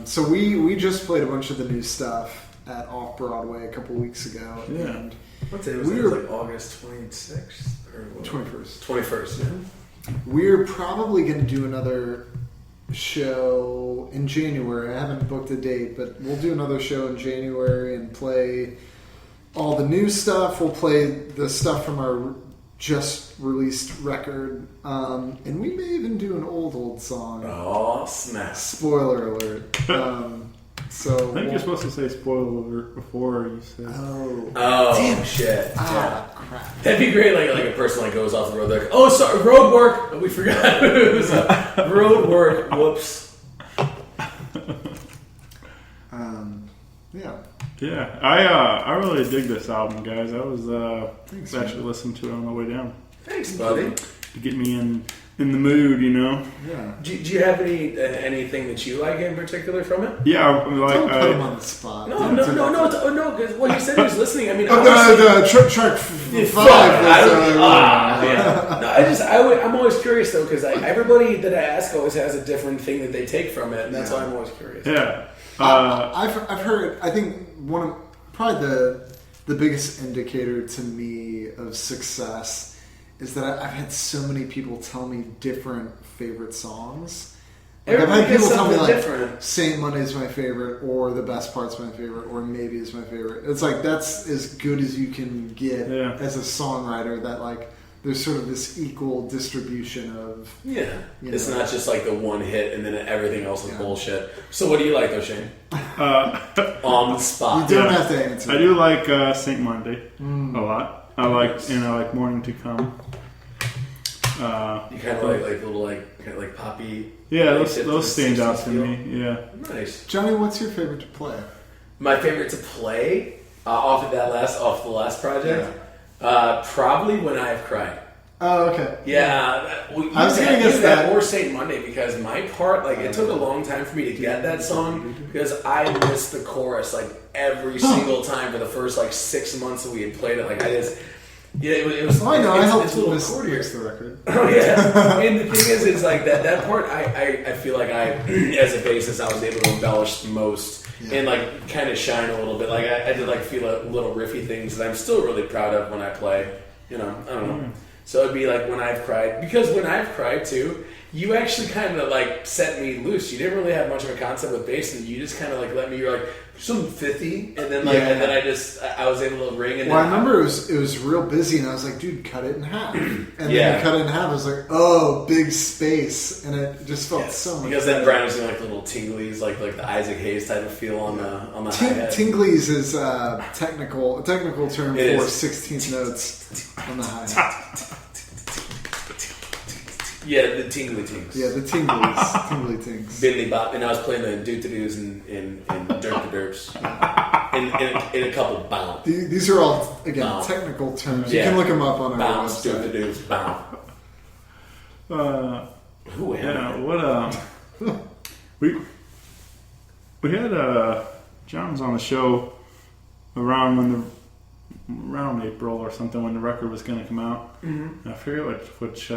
So we just played a bunch of the new stuff at Off Broadway a couple weeks ago. Yeah. And What day was it? It was like August 26th? Or what? 21st. 21st, yeah. We're probably going to do another show in January. I haven't booked a date, but we'll do another show in January and play all the new stuff. We'll play the stuff from our just released record, and we may even do an old song. Oh, snap. Spoiler alert. So I think you're supposed to say spoiler alert before you say. Oh, shit. Yeah. Crap. That'd be great, like a person like goes off the road, they're like, oh, sorry, road work. Oh, we forgot. It was road work. Whoops. Yeah. Yeah, I really dig this album, guys. I was actually listening to it on the way down Thanks, buddy. to get me in the mood, you know. Yeah. Do you have anything that you like in particular from it? Yeah, like Don't put him on the spot. No. Because when he said he was listening, I mean, The track 5 was... I'm always curious though, because everybody that I ask always has a different thing that they take from it, and that's why I'm always curious. Yeah. I've heard. I think one of probably the biggest indicator to me of success is that I've had so many people tell me different favorite songs. Like I've had people tell me like different. Saint Monday's my favorite, or The Best Part's my favorite, or Maybe is my favorite. It's like that's as good as you can get as a songwriter. That like there's sort of this equal distribution of It's not just like the one hit and then everything else is bullshit. So what do you like though, Shane? On the spot. You don't have to answer. I do like Saint Monday a lot. I like Morning to Come. You kind of like little kind of poppy. Yeah, those stand out to me. Yeah. Nice. Johnny, what's your favorite to play? My favorite to play off the last project. Probably When I've Cried. Oh, okay. Yeah, I was gonna guess that or Saint Monday because my part, it took a long time for me to get that song because I missed the chorus every single time for the first 6 months that we had played it. It was. Oh, I know. I helped it's a little mix chordier. the record. Oh yeah, and the thing is that part I feel like I as a bassist I was able to embellish the most. And kind of shine a little bit. I did feel little riffy things that I'm still really proud of when I play. I don't know. So it'd be When I've Cried, because When I've Cried too, you actually kind of set me loose. You didn't really have much of a concept with bass, and you just kind of let me. You're some 50, and then and then I was able to ring. And well, then I remember it was real busy, and I was like, dude, cut it in half. And then Yeah. you cut it in half. I was like, oh, big space, and it just felt so much. because then Brian was doing little tinglies, like the Isaac Hayes type of feel on the hi-hat. Tinglies is a technical term It for is. 16th notes on the hi-hat. Yeah, the tingly tings. Yeah, the tinglies, tingly tings. Bidley Bop, and I was playing the doo-doo-doos and Dirt the Derps. In a couple bounce. These are all, again, Bounce. technical terms. Yeah. You can look them up on our Bounce, website. doo-doo-doos, bounce. Who am I? we had John was on the show around April or something when the record was going to come out. Mm-hmm. I forget which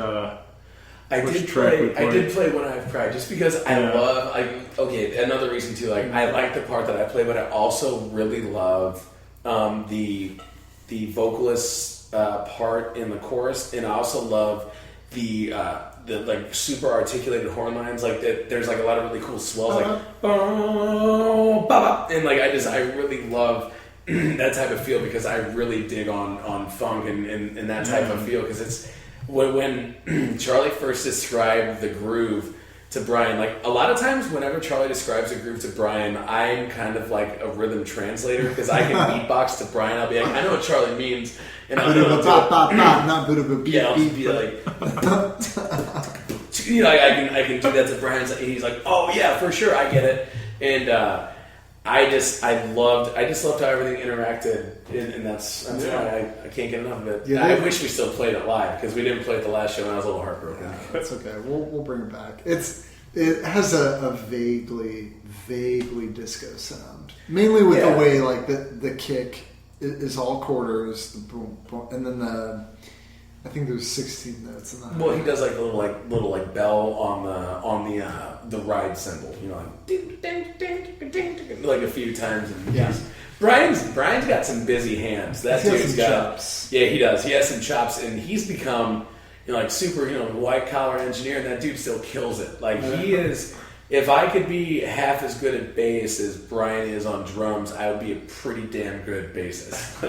I did play When I've Cried just because I love. Another reason too. I like the part that I play, but I also really love the vocalist part in the chorus, and I also love the super articulated horn lines. There's a lot of really cool swells, and I really love that type of feel because I really dig on funk and that type of feel because it's. When Charlie first described the groove, to Brian. Like a lot of times, whenever Charlie describes a groove to Brian, I'm kind of like a rhythm translator because I can beatbox to Brian. I'll be like, I know what Charlie means, and I'll not yeah, I'll just be like, you know, I can do that to Brian. And he's like, oh yeah, for sure, I get it. And I just loved how everything interacted, and that's why I can't get enough of it. Yeah, I wish we still played it live because we didn't play it the last show, and I was a little heartbroken. Yeah, that's okay. We'll bring it back. It has a vaguely disco sound, mainly with the way like the kick is all quarters, the boom, boom, and then I think there's 16 notes in that. Well, he does like a little bell on the ride cymbal, you know, like a few times. And Brian's got some busy hands. That dude's got chops. Yeah, he does. He has some chops, and he's become, you know, like super, you know, white collar engineer, and that dude still kills it. Like he is. If I could be half as good at bass as Brian is on drums, I would be a pretty damn good bassist.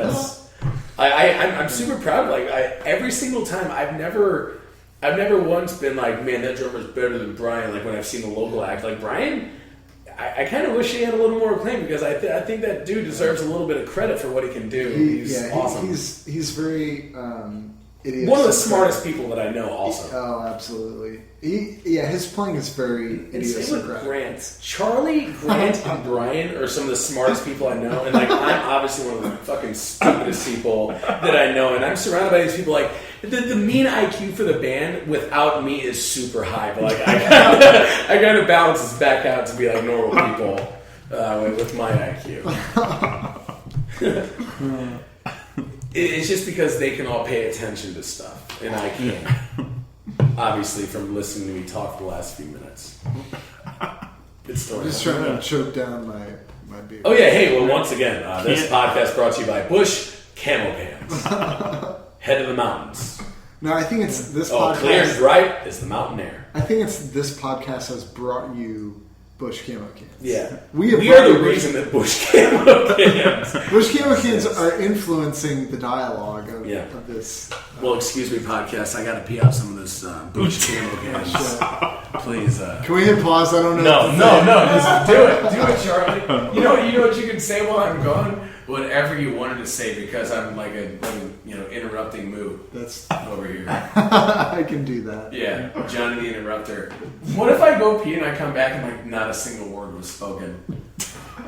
I'm super proud. Like every single time, I've never once been like, man, that drummer's better than Brian. Like when I've seen the local act, like Brian, I kind of wish he had a little more acclaim because I think that dude deserves a little bit of credit for what he can do. He's awesome. He's very one of the smartest people that I know. Also, oh, absolutely. His playing is very idiosyncratic. Grant, Charlie, Grant, and Brian are some of the smartest people I know, and like I'm obviously one of the fucking stupidest people that I know, and I'm surrounded by these people. Like the mean IQ for the band without me is super high, but like I kind of balances back out to be like normal people with my IQ. It's just because they can all pay attention to stuff, and I can't. Obviously, from listening to me talk for the last few minutes. Good story. I'm just trying to choke down my beer. Oh yeah, hey, well once again, this podcast brought to you by Busch Camel Cans. Head of the mountains. No, I think it's this podcast. Clear and bright is the mountain air. I think it's this podcast has brought you Busch Camo Cans. Yeah. We are the reason that Busch Camo Cans. Busch Camo Cans are influencing the dialogue of this. Well, excuse me, podcast. I got to pee out some of this Busch Camo Cans. Please. Can we hit pause? I don't know. No. Just do it. Do it, Charlie. You know what you can say while I'm gone? Whatever you wanted to say, because I'm like a interrupting mood. That's over here. I can do that. Yeah, Johnny the Interrupter. What if I go pee and I come back and like not a single word was spoken?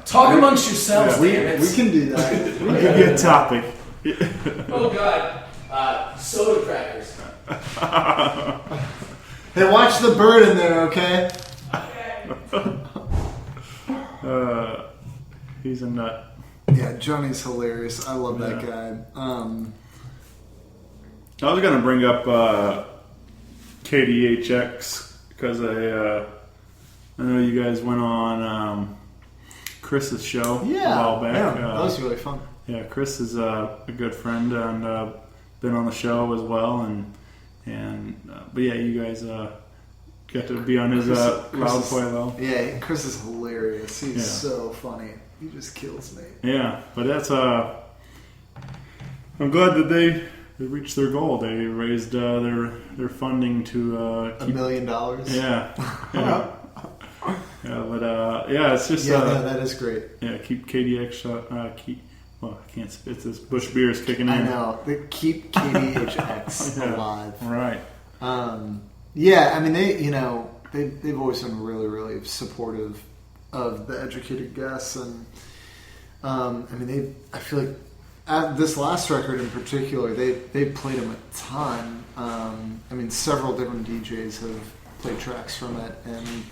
Talk amongst yourselves, damn it. We can do that. Give you a topic. Oh God, soda crackers. Hey, watch the bird in there, okay? Okay. He's a nut. Yeah, Johnny's hilarious. I love that guy. I was going to bring up KDHX because I know you guys went on Chris's show a while back. Yeah, that was really fun. Yeah, Chris is a good friend and been on the show as well. But yeah, you guys got to be on his Loud Pueblo. Yeah, Chris is hilarious. He's so funny. He just kills me. Yeah, but that's I'm glad that they reached their goal. They raised their funding to $1 million. Yeah. But it's just that is great. Yeah, keep KDX. I can't spit this. Busch beer is kicking in. I know. Keep KDHX alive. Right. Yeah, I mean they've always been really, really supportive of the educated guests, and I feel like at this last record in particular, they played them a ton. Several different DJs have played tracks from it, and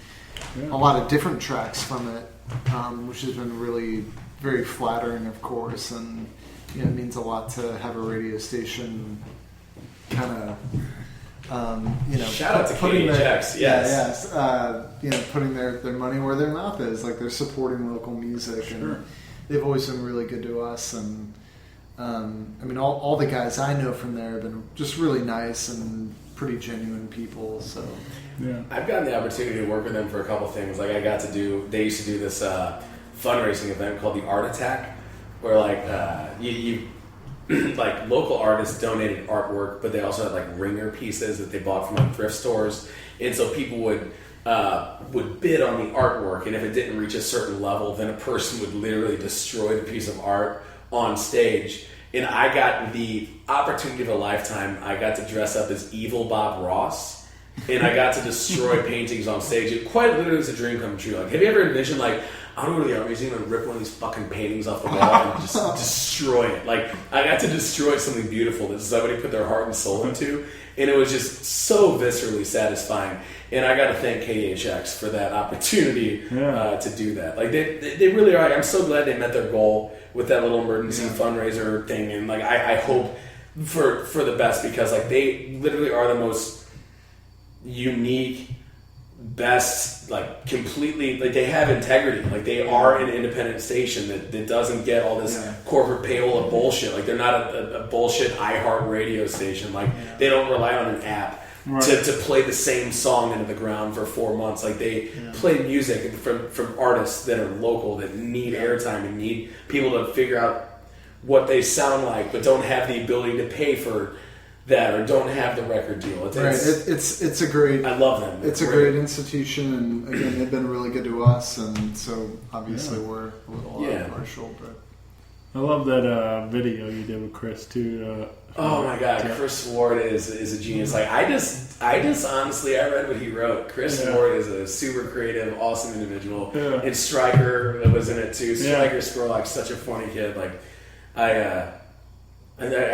a lot of different tracks from it, which has been really very flattering, of course, and it means a lot to have a radio station kind of. Shout out to KDHX, yes. Putting their money where their mouth is, like they're supporting local music, and they've always been really good to us. And all the guys I know from there have been just really nice and pretty genuine people. So I've gotten the opportunity to work with them for a couple things. Like they used to do this fundraising event called the Art Attack, where like you like local artists donated artwork, but they also had like ringer pieces that they bought from like thrift stores, and so people would would bid on the artwork, and if it didn't reach a certain level, then a person would literally destroy the piece of art on stage. And I got the opportunity of a lifetime. I got to dress up as evil Bob Ross, and I got to destroy paintings on stage. It quite literally was a dream come true. Like, have you ever envisioned, like, I want to go to the art museum and rip one of these fucking paintings off the wall and just destroy it? Like, I got to destroy something beautiful that somebody put their heart and soul into, and it was just so viscerally satisfying. And I got to thank KHX for that opportunity to do that. Like, they really are. I'm so glad they met their goal with that little emergency fundraiser thing. And, like, I hope for the best, because, like, they literally are the most unique, best, like, completely, like, they have integrity. Like, they are an independent station that doesn't get all this corporate payroll of bullshit. Like, they're not a bullshit iHeart radio station. Like, they don't rely on an app to play the same song into the ground for 4 months. Like, they play music from artists that are local, that need airtime and need people to figure out what they sound like, but don't have the ability to pay for that, or don't have the record deal. It's a great. I love them. It's a great institution, and again, they've been really good to us, and so obviously we're a little partial. But I love that video you did with Chris too. Oh my God, Chris Ward is a genius. Like, I just honestly, I read what he wrote. Chris Ward is a super creative, awesome individual, and Stryker was in it too. Stryker Spurlock's such a funny kid. Like, I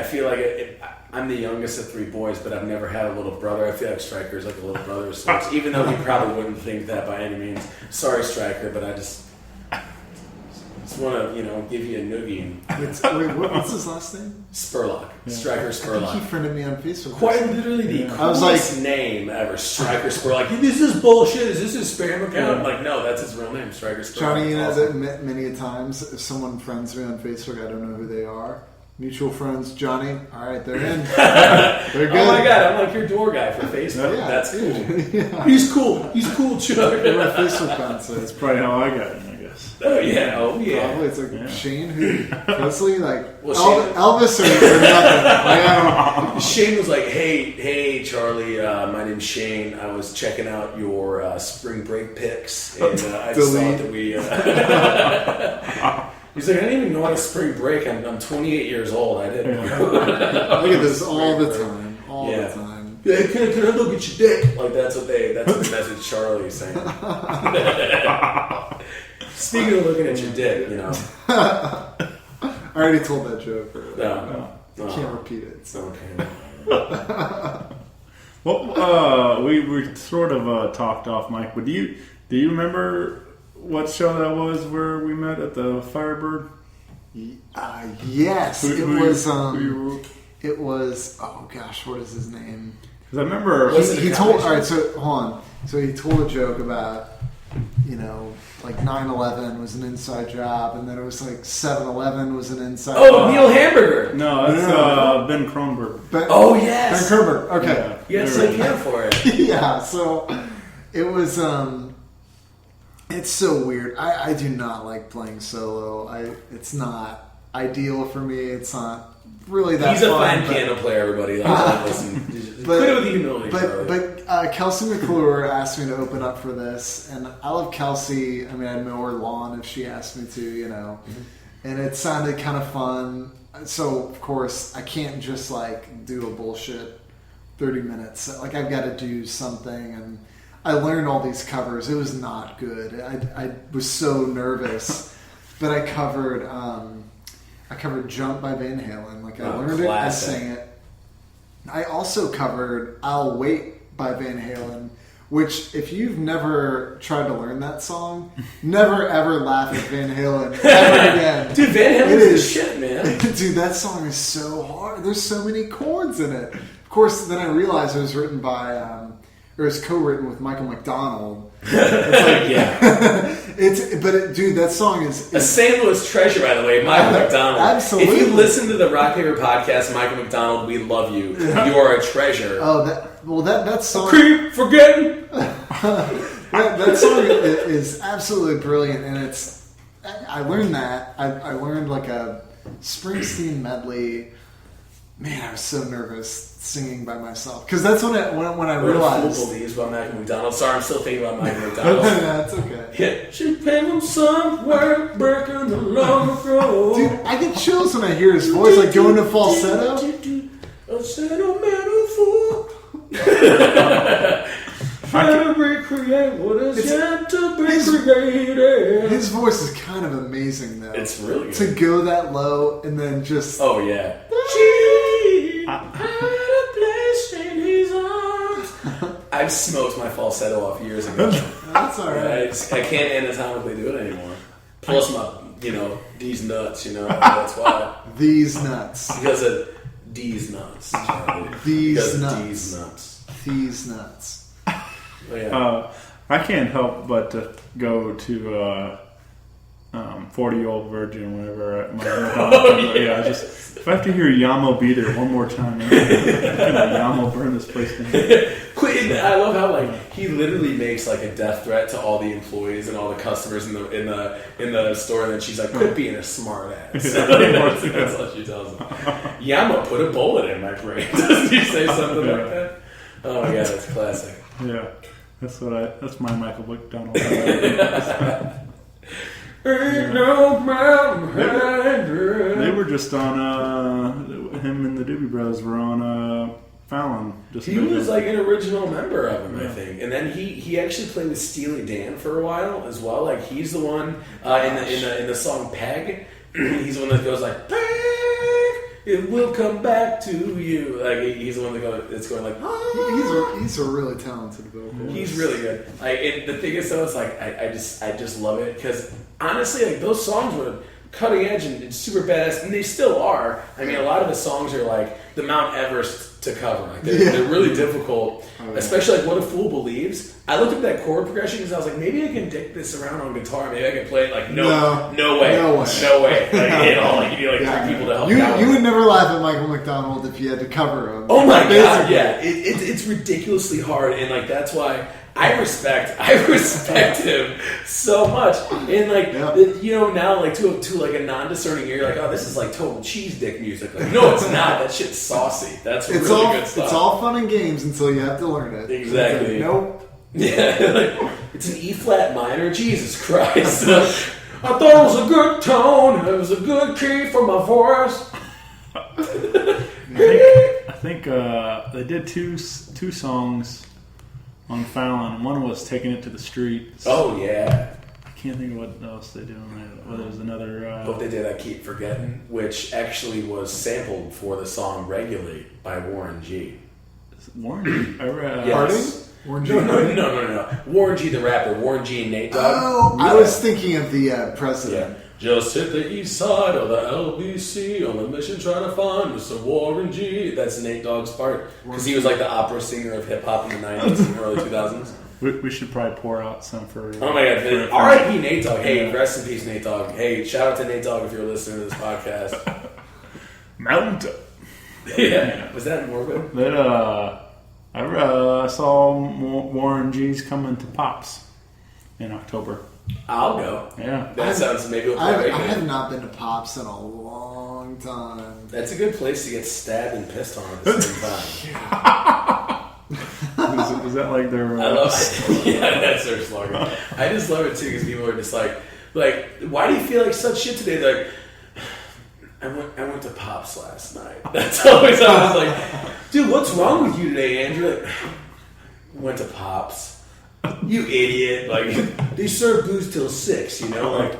feel like I'm the youngest of three boys, but I've never had a little brother. I feel like Stryker's like a little brother of sorts, even though he probably wouldn't think that by any means. Sorry, Stryker, but I just want to, give you a noogie. What's his last name? Spurlock. Stryker I Spurlock. think he friended me on Facebook. Quite literally the coolest name ever. Stryker Spurlock. This is bullshit. Is this his spam account? I'm like, no, that's his real name, Stryker Spurlock. Johnny, that many a times, if someone friends me on Facebook, I don't know who they are. Mutual friends, Johnny. All right, they're in. They're good. Oh my God, I'm like your door guy for Facebook. Yeah, that's cool. He's cool. He's cool, Chuck. They're my Facebook friends. That's probably how I got it, I guess. Oh yeah. Probably. It's like Shane, who Presley, like Shane, Elvis or nothing. Shane was like, hey, Charlie, my name's Shane. I was checking out your spring break pics, and I just thought that we. He's like, I didn't even know what a spring break. I'm 28 years old. I didn't. Look at this all the time. All the time. Yeah, can I look at your dick? Like, that's what the message Charlie is saying. Speaking of looking at your dick, I already told that joke. No. Can't repeat it. So. Okay. Well, we sort of talked off mic, but do you remember what show that was where we met at the Firebird? Yes, it was. Oh gosh, what is his name? Because I remember he told. All right, so hold on. So he told a joke about, like 9/11 was an inside job, and then it was like 7-Eleven was an inside. Oh, Neil Hamburger. No, that's Ben Kronberg. Oh yes, Ben Kronberg. Okay, yes, I can for it. Yeah, so it was. It's so weird. I do not like playing solo. It's not ideal for me. It's not really that. He's a fine piano player. Everybody, listen. Quit it with humility. But Kelsey McClure asked me to open up for this, and I love Kelsey. I mean, I'd mow her lawn if she asked me to, and it sounded kind of fun. So of course I can't just like do a bullshit 30 minutes. Like, I've got to do something, and I learned all these covers. It was not good. I was so nervous, but I covered "Jump" by Van Halen. Like, I learned it, I sang it. I also covered "I'll Wait" by Van Halen, which, if you've never tried to learn that song, never ever laugh at Van Halen ever again. Dude, Van Halen is shit, man. Dude, that song is so hard. There's so many chords in it. Of course, then I realized it was written by. Or it's co-written with Michael McDonald. Dude, that song is a St. Louis treasure, by the way, Michael McDonald. Absolutely. If you listen to the Rock Paper Podcast, Michael McDonald, we love you. You are a treasure. Oh, that song. Keep forgetting. that song is absolutely brilliant, and I learned that. I learned like a Springsteen medley Man, I was so nervous singing by myself because that's when I What realized. fool believes about Michael McDonald. Sorry, I'm still thinking about Michael McDonald. That's okay. Yeah, she paid him somewhere breaking the long road. Dude, I get chills when I hear his voice, like going to falsetto. A sentimental fool. Trying to recreate what is yet to be created. His voice is kind of amazing, though. It's really good. To go that low and then just. Oh, yeah. She had a place in his arms. I've smoked my falsetto off years ago. That's alright. I can't anatomically do it anymore. Plus my, these nuts, that's why. These nuts. Because of these nuts. Charlie. These Because of nuts. These nuts. These nuts. Oh, yeah. I can't help but to go to 40-Year-Old Virgin whenever yeah, just if I have to hear Yamo be there one more time, I'm gonna Yamo burn this place down. I love how he literally makes a death threat to all the employees and all the customers in the store, and then she's like, "Quit being a smart ass." That's all she tells him. Yamo, put a bullet in my brain. Doesn't he say something like that? Oh my god, that's classic. Yeah, that's my Michael McDonald. Ain't no mountain high. They were just on him and the Doobie Brothers were on Fallon. He was an original member of him, I think, and then he actually played with Steely Dan for a while as well. He's the one in the song Peg. He's the one that goes Peg, it will come back to you. He's the one that's going ah. He's a really talented vocalist. He's really good. The thing is, though, it's I just love it because honestly, those songs were cutting edge and super badass, and they still are. I mean, a lot of the songs are the Mount Everest to cover. They're really difficult, especially "What a Fool Believes." I looked at that chord progression because I was like, maybe I can dick this around on guitar. Maybe I can play it. No way. You need 3 people to help you out. You would never laugh at Michael McDonald if you had to cover him. Oh my god, yeah, it's ridiculously hard, and that's why I respect him so much. And now to a non-discerning ear, you're like, oh, this is total cheese dick music. No, it's not. That shit's saucy. That's really good stuff. It's all fun and games until you have to learn it. Exactly. Nope. Yeah, it's an E flat minor. Jesus Christ! I thought it was a good tone. It was a good key for my voice. I think they did two songs on Fallon. One was "Taking It to the Street." Oh yeah. I can't think of what else they did on that. Well, there was another. What they did, I Keep Forgetting, which actually was sampled for the song "Regulate" by Warren G. Warren G. Yes. Warren G. No. Warren G, the rapper. Warren G and Nate Dogg. Oh, I was thinking of the president. Yeah. Just hit the east side of the LBC on a mission trying to find Mr. Warren G. That's Nate Dogg's part. Because he was the opera singer of hip-hop in the 90s and early 2000s. We should probably pour out some for... Oh my god. R.I.P. Nate Dogg. Hey, rest in peace, Nate Dogg. Hey, shout out to Nate Dogg if you're listening to this podcast. Mountain. Yeah. Was that morbid? I saw Warren G's coming to Pops in October. I'll go. Yeah. That sounds maybe we'll I play have not been to Pops in a long time. That's a good place to get stabbed and pissed on at the same time. Is that their... I love it. Yeah, that's their slogan. I just love it too because people are just why do you feel such shit today? They're I went to Pops last night. That's always how I was dude, what's wrong with you today, Andrew? Went to Pops. You idiot. They serve booze till 6,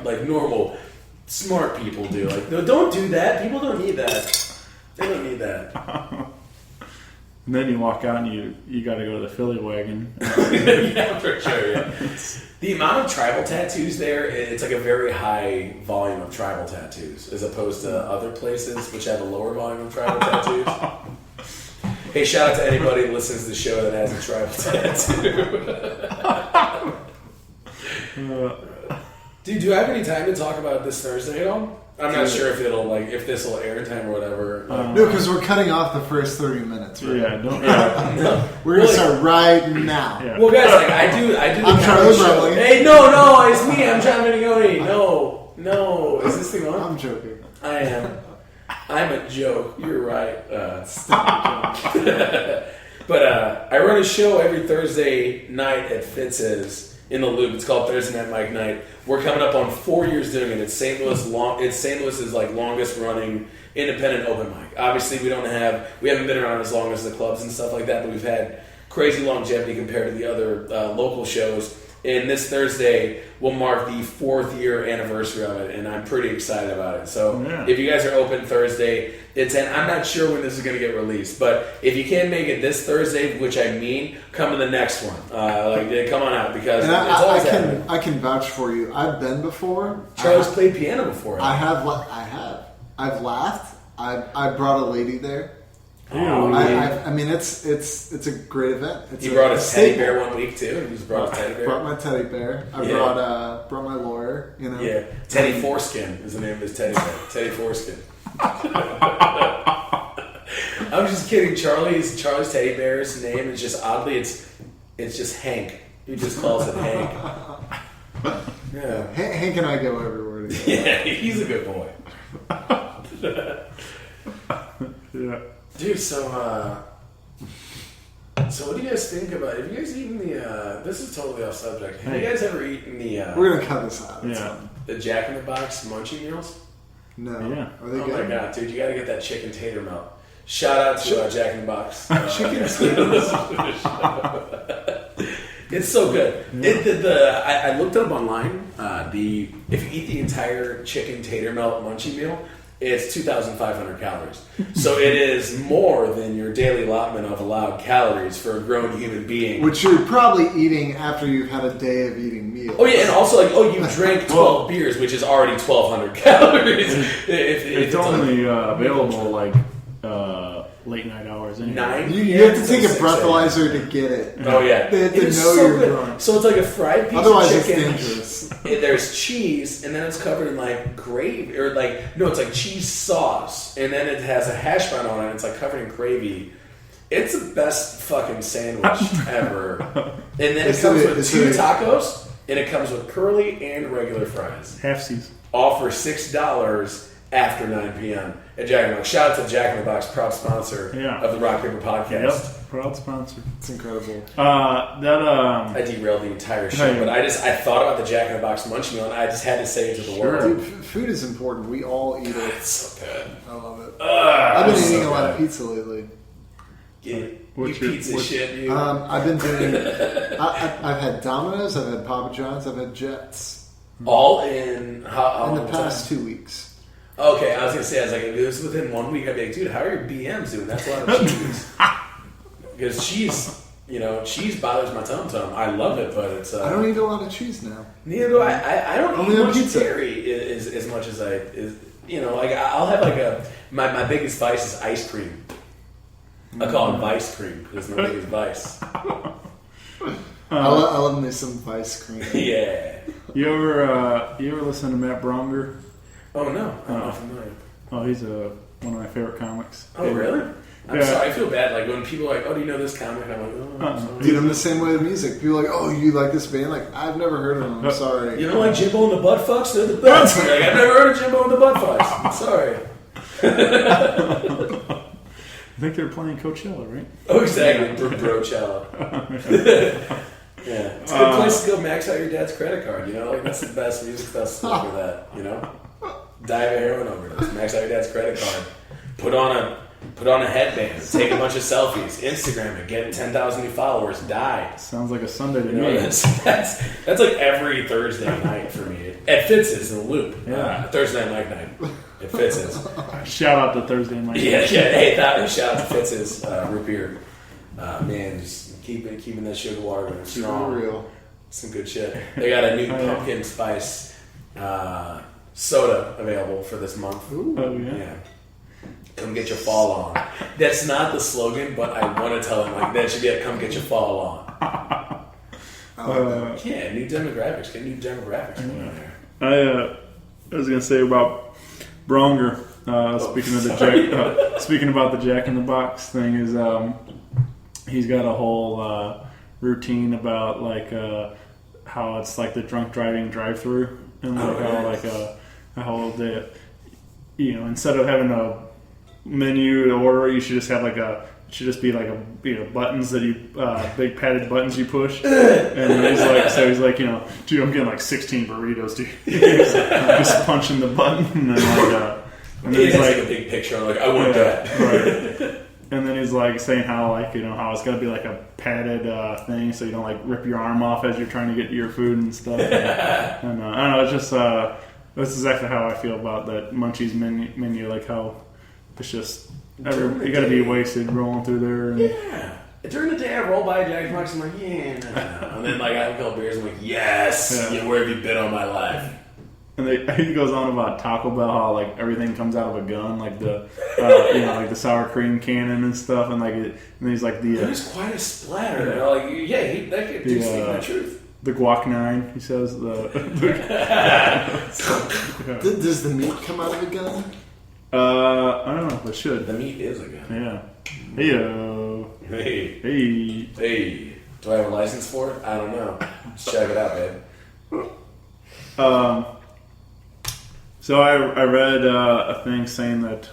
like normal smart people do. No, don't do that. People don't need that. They don't need that. And then you walk out and you got to go to the Philly wagon. Yeah, for sure, yeah. The amount of tribal tattoos there, it's a very high volume of tribal tattoos as opposed to other places which have a lower volume of tribal tattoos. Hey, shout out to anybody who listens to the show that has a tribal tattoo. Dude, do you have any time to talk about this Thursday at all? I'm not sure if it'll if this will air in time or whatever. No, because we're cutting off the first 30 minutes. Right? Yeah, don't. No. We're gonna start right now. Yeah. Well, guys, I do. I'm Charlie Brumley. Hey, no, it's me. I'm John Venegoni. No, is this thing on? I'm joking. I am. I'm a joke. You're right. Stop it. But I run a show every Thursday night at Fitz's in the Loop. It's called Thursday Night Mike Night. We're coming up on 4 years doing it. It's St. Louis's like longest running independent open mic. Obviously, we haven't been around as long as the clubs and stuff like that, but we've had crazy longevity compared to the other local shows. And this Thursday will mark the 4th year anniversary of it, and I'm pretty excited about it. So if you guys are open Thursday, I'm not sure when this is going to get released, but if you can't make it this Thursday, which I mean, come to the next one. Come on out because And it's always happening. I can vouch for you. I've been before. Charles played piano before. I've laughed. I brought a lady there. I mean, it's a great event. He brought a teddy bear one week too. He just brought a teddy bear. Brought my teddy bear. I brought my lawyer. You know. Yeah, Teddy Foreskin is the name of his teddy bear. Teddy Foreskin. I'm just kidding. Charlie's teddy bear's name is just oddly it's just Hank. He just calls it Hank. Yeah. Hank and I go everywhere together. Yeah, he's a good boy. Yeah. Dude, so what do you guys think about? Have you guys eaten this is totally off subject. Have you guys ever eaten We're gonna cut this out. the Jack in the Box munchie meals? No. Yeah. Are they Oh good? my god, dude, you gotta get that chicken tater melt. Shout out to Jack in the Box. Chicken taters. It's so good. I looked it up online. If you eat the entire chicken tater melt munchie meal, it's 2,500 calories. So it is more than your daily allotment of allowed calories for a grown human being. Which you're probably eating after you've had a day of eating meals. Oh yeah, and also you drank 12 beers, which is already 1,200 calories. It's only available late night hours. Anyway. 9. You have to take a breathalyzer to get it. Oh yeah, They have to It is know so you're good. drunk. So it's like a fried piece Otherwise, of it's chicken. dangerous. There's cheese, and then it's covered in like gravy, it's like cheese sauce, and then it has a hash brown on it. And it's like covered in gravy. It's the best fucking sandwich ever. And then it comes with 2 tacos, and it comes with curly and regular fries. Halfsies. All for $6 after 9 p.m. at Jack in the Box. Shout out to Jack in the Box, proud sponsor of the Rock Paper Podcast. Yep, proud sponsor. It's incredible. I derailed the entire show, but I thought about the Jack in the Box munch meal, and I just had to say it to the world. Dude, food is important. We all eat it. It's so good. I love it. I've been eating a lot of pizza lately. Pizza shit, you. I've been doing. I've had Domino's. I've had Papa John's. I've had Jets. All in how In the long past time? 2 weeks. Okay, I was gonna say, like, if it was within 1 week, I'd be like, dude, how are your BMs doing? That's a lot of cheese. Because cheese bothers my tum-tum. I love it, but it's... I don't eat a lot of cheese now. Neither do I. I don't Only eat on much pizza. dairy as much as I'll have my biggest vice is ice cream. I call it vice cream. It's my biggest vice. I love me some ice cream. Yeah. You ever listen to Matt Bromger? Oh, no. I'm not familiar. Oh, he's one of my favorite comics. Oh, really? I'm sorry. I feel bad. Like, when people are like, oh, do you know this comic? And I'm like, oh, I'm sorry. Dude, I'm the same way with music. People are like, oh, you like this band? Like, I've never heard of them. I'm sorry. You don't like Jimbo and the Buttfucks? They're the best. Like, I've never heard of Jimbo and the Buttfucks. I'm sorry. I think they're playing Coachella, right? Oh, exactly. Brochella. Yeah. It's a good place to go max out your dad's credit card, Like, that's the best music festival for that, Die of a heroin overdose. Max out your dad's credit card. Put on a headband. Take a bunch of selfies. Instagram it. Get 10,000 new followers. Die. Sounds like a Sunday to me. That's like every Thursday night for me. At Fitz's in the Loop. Yeah. Thursday night night. At Fitz's. Shout out to Thursday night. Yeah. Hey, shout out to Fitz's root beer. Man, just keeping that sugar water going strong. For real. Some good shit. They got a new pumpkin spice soda available for this month. Ooh. Oh, yeah. Come get your fall on. That's not the slogan, but I want to tell them like that should be a come get your fall on. Yeah, new demographics. Get new demographics going there. I was gonna say about Bronger. Speaking about the Jack in the Box thing is he's got a whole routine about how it's like the drunk driving drive-through and how instead of having menu to order, you should just have like a. It should just be like buttons that you big padded buttons you push. And he's like, dude, I'm getting like 16 burritos, dude. Just punching the button and then he's like a big picture. I'm like, I want that. Right. And then he's like saying how how it's got to be like a padded thing so you don't like rip your arm off as you're trying to get your food and stuff. And I don't know. It's just that's exactly how I feel about that Munchies menu. Like how it's just you got to be wasted rolling through there. And, yeah. During the day, I roll by Jack in the Box. I'm like, yeah. No. And then I have a couple beers. I'm like, yes. Yeah. Where have you been all my life? And he goes on about Taco Bell, how like everything comes out of a gun, like the like the sour cream cannon and stuff, and and he's like there's quite a splatter. And I'm like, yeah, that could do speak my truth. The guac 9, he says. Does the meat come out of a gun? I don't know. It should. The meat is a gun. Yeah. Hey-o. Hey. Do I have a license for it? I don't know. Let's check it out, babe. So I read a thing saying that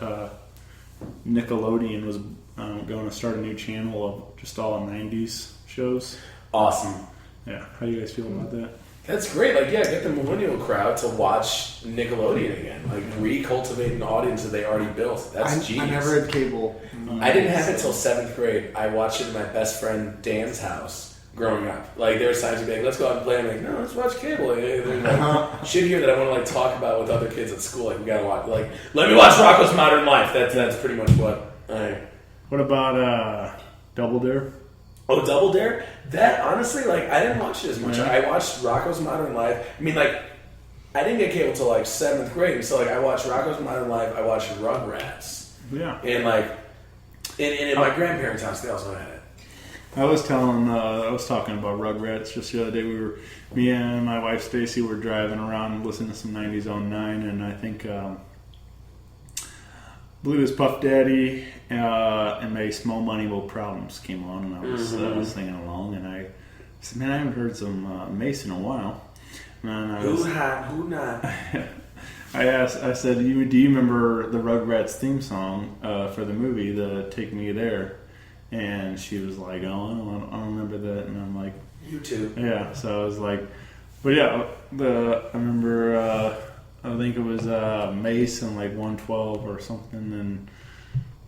Nickelodeon was going to start a new channel of just all 90s shows. Awesome. Yeah. How do you guys feel about that? That's great. Get the millennial crowd to watch Nickelodeon again. Recultivate an audience that they already built. That's genius. I never had cable. I didn't have it till 7th grade. I watched it in my best friend Dan's house growing up. There were times he'd be like, let's go out and play. I'm like, no, let's watch cable. There's shit here that I want to talk about with other kids at school. We gotta watch. Let me watch Rocko's Modern Life. That's pretty much what. What about Double Dare? Oh, Double Dare? That, honestly, I didn't watch it as much. Yeah. I watched Rocko's Modern Life. I mean, I didn't get cable till 7th grade. So I watched Rocko's Modern Life. I watched Rugrats. Yeah. And in my grandparents' house, they also had it. I was talking about Rugrats just the other day. Me and my wife Stacy were driving around listening to some 90s 09, and I think I believe it was Puff Daddy and Mace Mo Money Mo Problems came on, and I was singing along, and I said, man, I haven't heard some Mace in a while. Who not? I said, do you remember the Rugrats theme song for the movie, the Take Me There? And she was like, oh, I don't remember that. And I'm like, you too. Yeah, so I was like, but yeah, I remember, I think it was Mace and 112 or something, and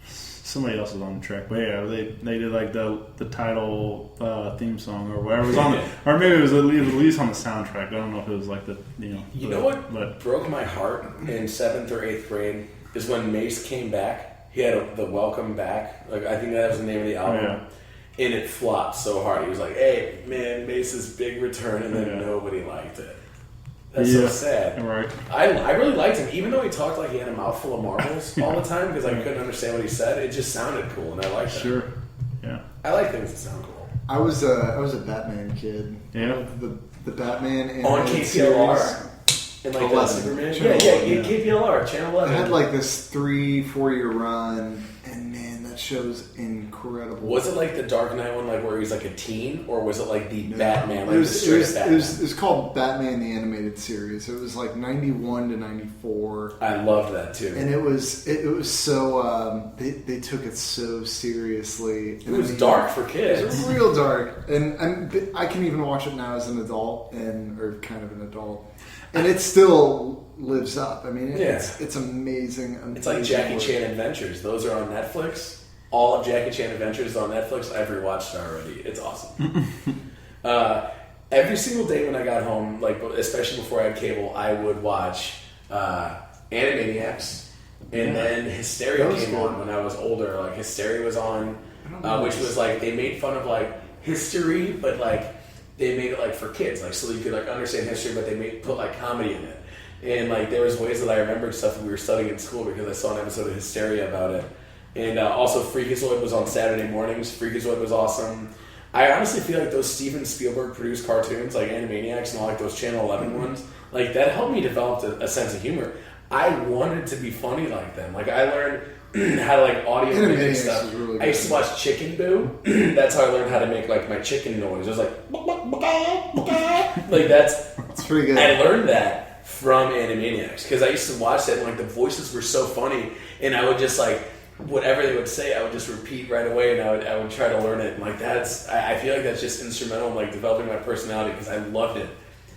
somebody else was on the track. But yeah, they did the title theme song or whatever was on it, or maybe it was at least on the soundtrack. I don't know if it was You know what broke my heart in 7th or 8th grade is when Mace came back. He had the Welcome Back. I think that was the name of the album. Yeah. And it flopped so hard. He was like, hey, man, Mace's big return, and then nobody liked it. That's so sad. Right. I really liked him, even though he talked like he had a mouthful of marbles all the time because I couldn't understand what he said. It just sounded cool, and I liked it. Sure. Yeah. I like things that sound cool. I was a Batman kid. Yeah. The Batman and on KPLR. And the Superman? Yeah, KPLR, Channel 11. I had this 3-4 year run, and man, that show's incredible. Was it the Dark Knight one, where he's a teen, or was it the Batman? It was called Batman the Animated Series. It was 91 to 94. I loved that too. And it was so they took it so seriously. It was dark for kids. It was real dark, and I can even watch it now as an adult or kind of an adult. And it still lives up. I mean, it's amazing. It's like Jackie Chan Adventures. Those are on Netflix. All of Jackie Chan Adventures is on Netflix. I've rewatched it already. It's awesome. Every single day when I got home, especially before I had cable, I would watch Animaniacs. And then Hysteria came on when I was older. Hysteria was on, which was they made fun of history, but they made it for kids, so you could understand history, but they put comedy in it. And there was ways that I remembered stuff that we were studying in school because I saw an episode of Hysteria about it. And also Freakazoid was on Saturday mornings. Freakazoid was awesome. I honestly feel those Steven Spielberg produced cartoons, Animaniacs and all those Channel 11 ones, that helped me develop a sense of humor. I wanted to be funny like them. I learned how to audio mimic stuff. Really I used to watch Chicken Boo. That's how I learned how to make my chicken noise. It was that's pretty good. I learned that from Animaniacs because I used to watch that and the voices were so funny, and I would just whatever they would say, I would just repeat right away, and I would try to learn it. And like I feel like that's just instrumental in like developing my personality because I loved it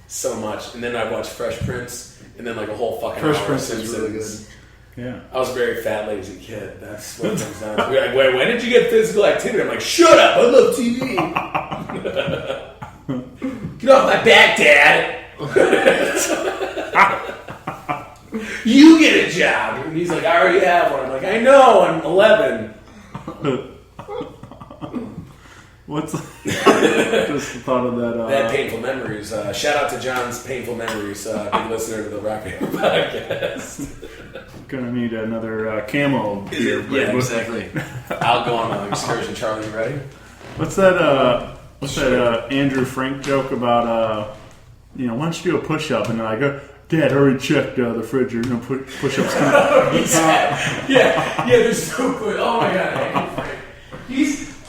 so much. And then I watched Fresh Prince, and then like a whole fucking Fresh hour Prince of is Simpsons. really good. Yeah. I was a very fat, lazy kid. That's what it comes down to. Like, when did you get physical activity? I'm like, shut up! I love TV. Get off my back, Dad. You get a job. And he's like, I already have one. I'm like, I know. I'm 11. What's just the thought of that? That painful memories. Shout out to John's painful memories. Big listener to the Rock Paper Podcast. Gonna need another camo here. Yeah, exactly. I'll go on an excursion. Charlie, you ready? What's that? That Andrew Frank joke about? Why don't you do a push-up? And then I go, Dad, already checked the fridge. There's no push-ups. Yeah, they're so good. Oh my god, Andrew Frank.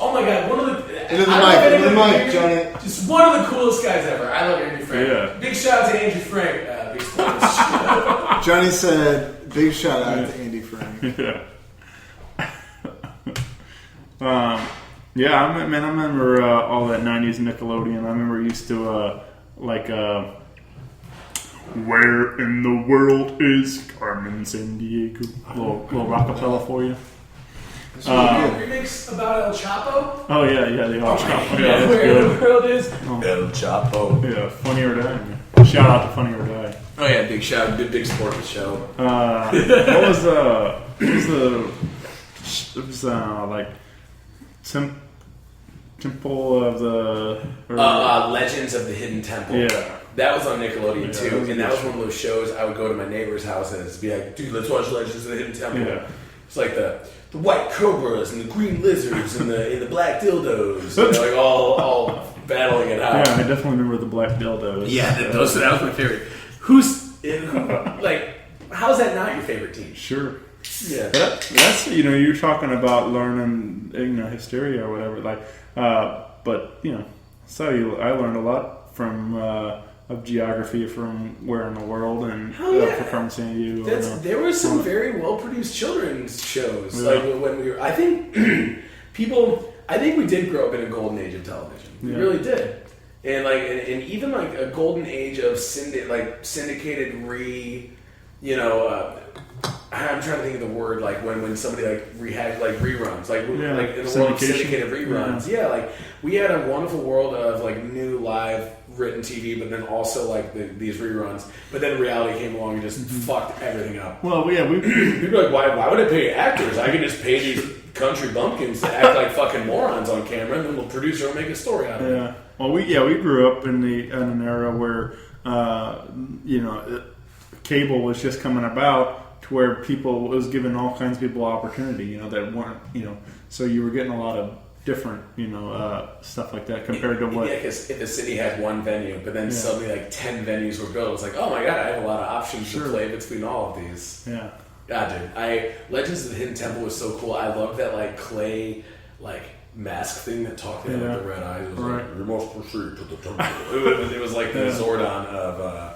Oh my god, one of the. Into the mic, Johnny. Just one of the coolest guys ever. I love Andrew Frank. Yeah. Big shout out to Andrew Frank. Big spoilers. Johnny said, big shout out to Andy Frank. Yeah. I remember all that 90s Nickelodeon. I remember used to, where in the world is Carmen Sandiego? Little Rockapella for you. Remix about El Chapo? Oh, yeah, the El Chapo. Yeah, that's Where good. in the world is El Chapo? Yeah, Funny or Die. Shout out to Funny or Die. Oh yeah, big shout, big sport of the show. What was Temple of the Legends of the Hidden Temple. Yeah. That was on Nickelodeon too, that and that was one of those shows I would go to my neighbor's houses and be like, dude, let's watch Legends of the Hidden Temple. Yeah. It's like the white cobras and the green lizards and the black dildos, like all battling it out. Yeah, I definitely remember the black dildos. Yeah, that was my favorite. How's that not your favorite team? Sure. Yeah. That's you're talking about learning hysteria or whatever. I learned a lot from of geography from where in the world and from San Diego. There were some very well produced children's shows. Yeah. Like when we were, I think we did grow up in a golden age of television. We really did. And and even like a golden age of syndicated I'm trying to think of the word, like when somebody reruns, in the world of syndicated reruns. Yeah, we had a wonderful world of new live written TV, but then also these reruns. But then reality came along and just fucked everything up. Well, yeah, People are like, why would I pay actors? I can just pay these country bumpkins to act like fucking morons on camera, and then the producer will make a story out of it. Yeah. Well, we grew up in an era where cable was just coming about. To where people was giving all kinds of people opportunity, that weren't, so you were getting a lot of different, stuff like that compared to what. Yeah, because if the city had one venue, but then suddenly 10 venues were built, it's like, oh my god, I have a lot of options to play between all of these. Yeah. God, dude, Legends of the Hidden Temple was so cool. I love that clay mask thing that talked to him with the red eyes. It was like, you must proceed to the temple. it was like the Zordon of.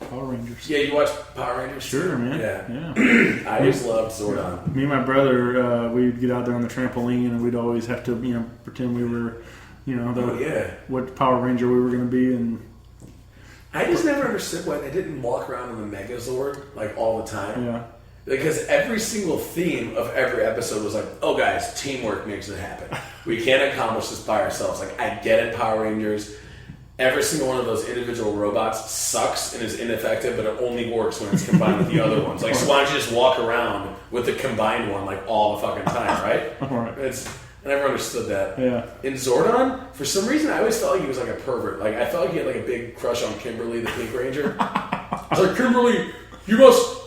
Power Rangers. Yeah, you watch Power Rangers? Sure, man. Yeah. I always loved Zordon. Me and my brother, we'd get out there on the trampoline, and we'd always have to, pretend we were, what Power Ranger we were going to be, and I just never understood why they didn't walk around in the Megazord all the time. Yeah. Because every single theme of every episode was oh guys, teamwork makes it happen. We can't accomplish this by ourselves. I get it, Power Rangers. Every single one of those individual robots sucks and is ineffective, but it only works when it's combined with the other ones. So why don't you just walk around with the combined one all the fucking time, right? Right. I never understood that. Yeah. In Zordon, for some reason, I always felt like he was a pervert. I felt like he had a big crush on Kimberly, the Pink Ranger. I was like, Kimberly, you must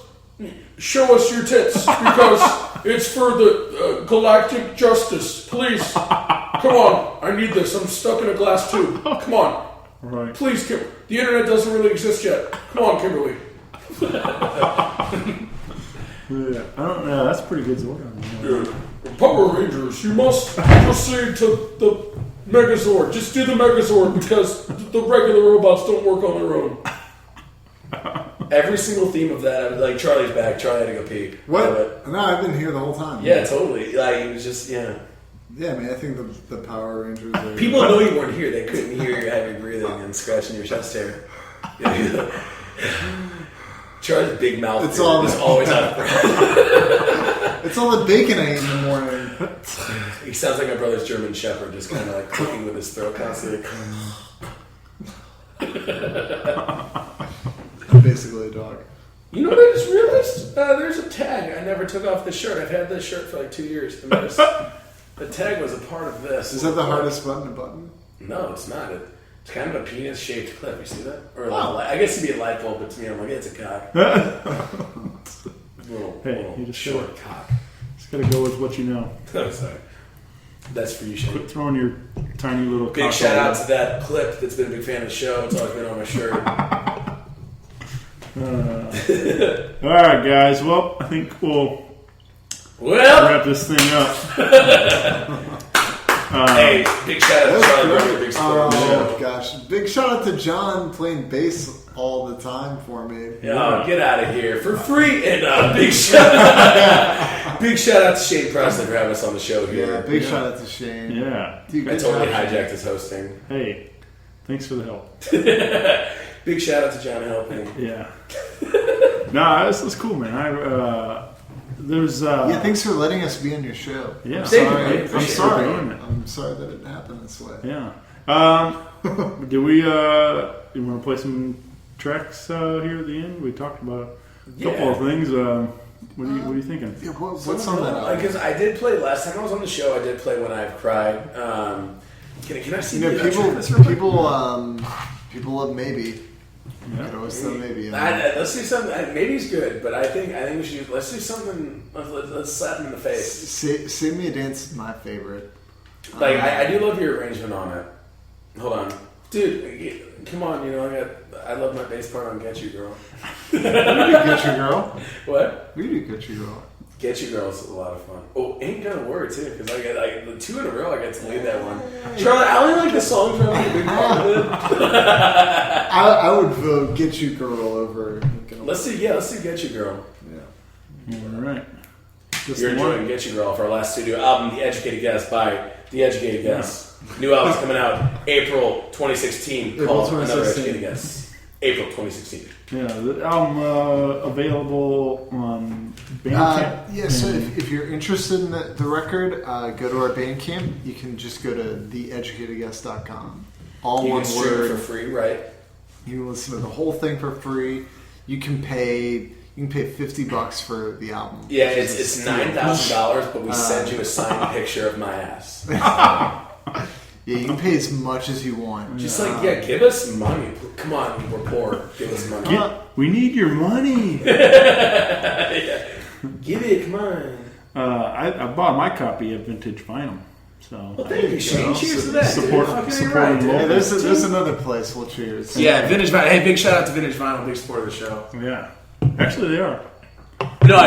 show us your tits because it's for the galactic justice. Please, come on, I need this. I'm stuck in a glass tube. Come on. Right. Please, the internet doesn't really exist yet. Come on, Kimberly. Yeah. I don't know. That's pretty good Zordon. Power Rangers, you must proceed to the Megazord. Just do the Megazord because the regular robots don't work on their own. Every single theme of that, I was like, Charlie's back. Charlie had to go pee. What? No, I've been here the whole time. Yeah, totally. Like, it was just, yeah. Yeah, man, I think the Power Rangers are... People know you weren't here. They couldn't hear you heavy breathing and scratching your chest hair. Charlie's big mouth is always out of breath. It's all the bacon I eat in the morning. He sounds like my brother's German Shepherd, just kind of like clicking with his throat constantly. I'm basically a dog. You know what I just realized? There's a tag. I never took off the shirt. I've had this shirt for like 2 years. And the tag was a part of this. Is that the hardest button to button? No, it's not. It's kind of a penis-shaped clip. You see that? Or I guess it'd be a light bulb, but to me, I'm like, it's a cock. little short cock. Just gotta go with what you know. Oh, sorry. That's for you, Shane. Quit throwing your tiny little big cock shout all out to that clip that's been a big fan of the show. It's always been on my shirt. All right, guys. Well, I think we'll wrap this thing up. Hey, big shout out to Charlie Brumley, big support of the show. Oh gosh, big shout out to John playing bass all the time for me. Yeah, get out of here for free, and big shout out to Shane Presley for having us on the show here. Yeah, big shout out to Shane. Yeah, Dude, I totally hijacked his hosting. Hey, thanks for the help. Big shout out to John helping. Yeah. No, this was cool, man. Thanks for letting us be on your show. Yeah, I'm sorry. I'm sorry that it happened this way. Yeah. Do we? You want to play some tracks here at the end? We talked about a couple of things. What are you thinking? Yeah, what's on that? Because I did play last time I was on the show. I did play When I've Cried. Can I see the people love Maybe. Yeah. You could always throw Maybe in. Let's do something. Maybe's good, but I think we should. Let's do something. Let's slap him in the face. Save Me a Dance is my favorite. Like I do love your arrangement on it. Hold on, dude. Come on, I love my bass part on Get You Girl. We do Get You Girl. What? We do Get You Girl. Get You Girl is a lot of fun. Oh, Ain't Gonna Work too, because I get the 2 in a row. I get to lead that one. Charlie, I only like the song for a big part of it. I would vote Get You Girl over. Let's do Get You Girl. Yeah. All right. You're enjoying Get You Girl for our last studio album, The Educated Guess by The Educated Guess. New album's coming out April 2016 called Another Educated Guess. April 2016. Yeah, the album available on Bandcamp. So if you're interested in the record, go to our Bandcamp. You can just go to theeducatedguess.com. All you one can stream word. For free, right? You can listen to the whole thing for free. You can pay $50 for the album. Yeah, it's $9,000, but we send you a signed picture of my ass. Yeah, you can pay as much as you want. Just give us money. Come on, we're poor. Give us money. We need your money. Yeah. Give it, come on. I bought my copy of Vintage Vinyl. So well, thank you, Shane. Cheers to that. Supporting local. Yeah, there's another place. We'll cheers. Yeah, Vintage Vinyl. Hey, big shout out to Vintage Vinyl. Big support of the show. Yeah. Actually, they are. No, I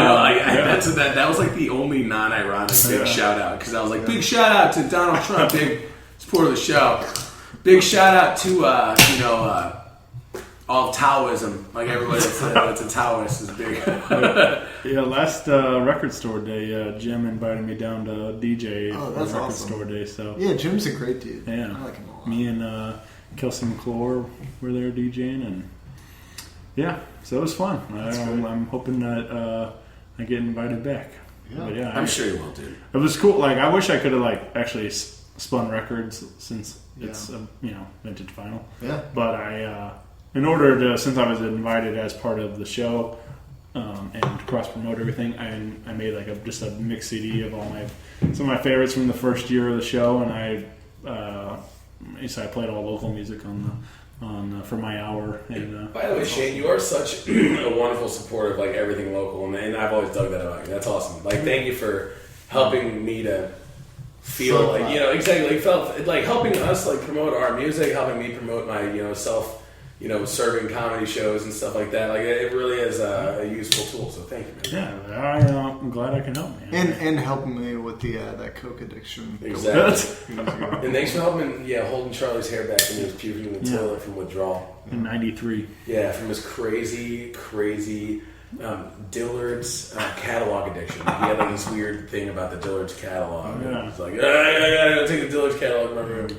know. That was like the only non-ironic big shout out, because I was like, big shout out to Donald Trump. Big support of the show. Big shout out to all Taoism. Like everybody that's a Taoist is big. Yeah, last record store day, Jim invited me down to DJ for that's record awesome. store day. So Yeah, Jim's a great dude. yeah, I like him a lot. me and Kelsey McClure were there DJing, and yeah, so it was fun. I'm hoping that I get invited back. Yeah. But yeah, I'm sure you will, dude. It was cool. Like, I wish I could have actually spun records, since it's vintage vinyl. Yeah. But I, in order to, since I was invited as part of the show and cross promote everything, I made just a mix CD of some of my favorites from the first year of the show, and I played all local music for my hour. And by the way, Shane, you are such a wonderful supporter of everything local, and I've always dug that about you. That's awesome. Thank you for helping me to feel So exactly helping us promote our music, helping me promote my self serving comedy shows and stuff like that. Like it really is a useful tool. So thank you, man. Yeah, I'm glad I can help, man. And helping me with the that coke addiction. Exactly. And thanks for helping, holding Charlie's hair back when he was puking in the toilet from withdrawal. In '93. Yeah, from his crazy Dillard's catalog addiction. He had like this weird thing about the Dillard's catalog. Yeah. He's like, I gotta go take the Dillard's catalog in my room.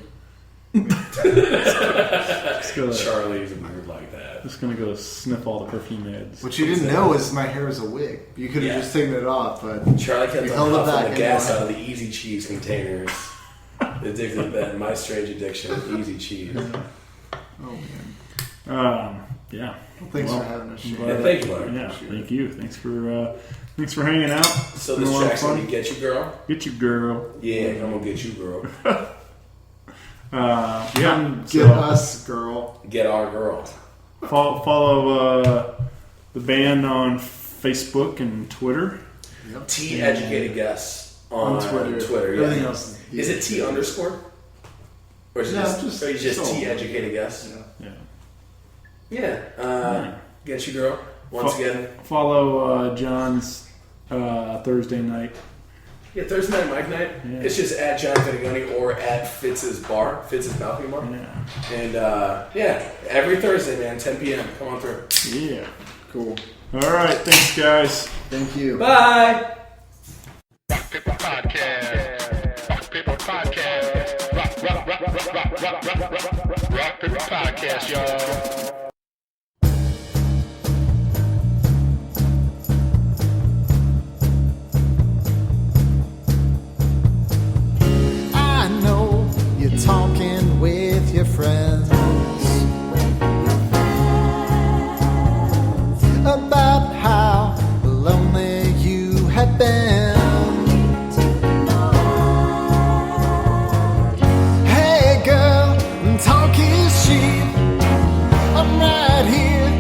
Charlie's weird like that. Just gonna go sniff all the perfume heads. What you didn't know is my hair is a wig. You could have just taken it off, but Charlie kept you on held it huffing back the gas anyway. out of the Easy Cheese containers. Addicted to that, my strange addiction of Easy Cheese. Oh man. Yeah. Well, thanks for having us. Yeah, thank you, Larry. Yeah, thank you. Thanks for hanging out. So this track's gonna be Get You Girl? Get You Girl. Yeah, I'm gonna get you, girl. Get us, girl. Get our girl. Follow the band on Facebook and Twitter. Yep. T Educated Guess on Twitter. Yeah. Everything else Is it T underscore? Or is it just T Educated Guess? Yeah. Get You Girl. Once again. Follow John's Thursday night. Yeah, Thursday night, Mike night. Yeah. It's just at John Venegoni or at Fitz's Balcony Bar. Yeah. And every Thursday, man, 10 p.m. Come on through. Yeah. Cool. All right. Thanks, guys. Thank you. Bye. Rock Paper Podcast. Rock Paper Podcast. Rock Paper Podcast, y'all. Talking with your friends about how lonely you have been. Hey girl, talk is cheap. I'm right here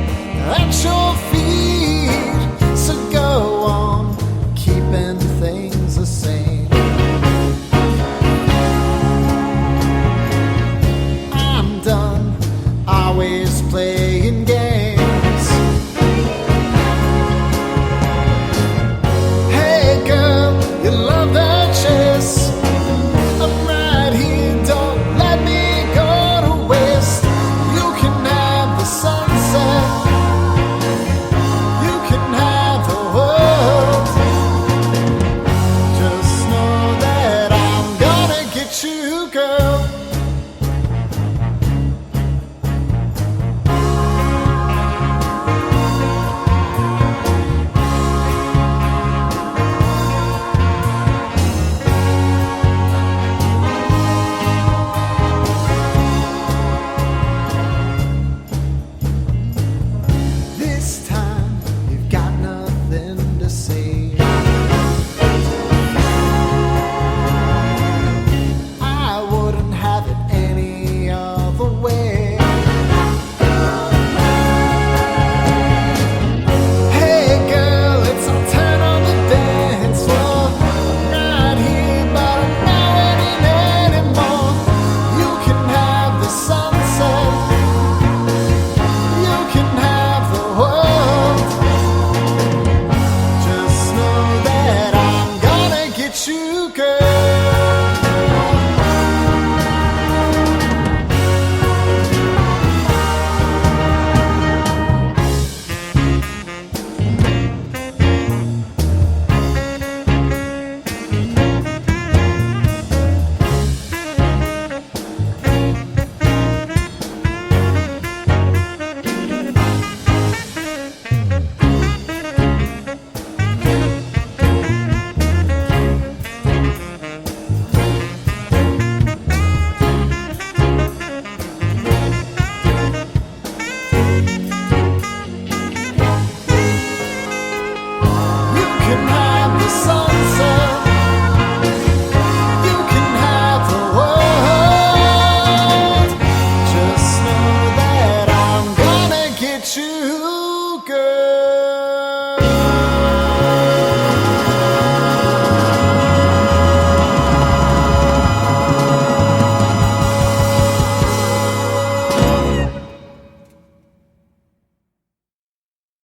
at your feet. So go on, keeping things the same. Done, always playing games. Hey girl, you love the chase. I'm right here, don't let me go to waste. You can have the sunset, you can have the world. Just know that I'm gonna get you, girl.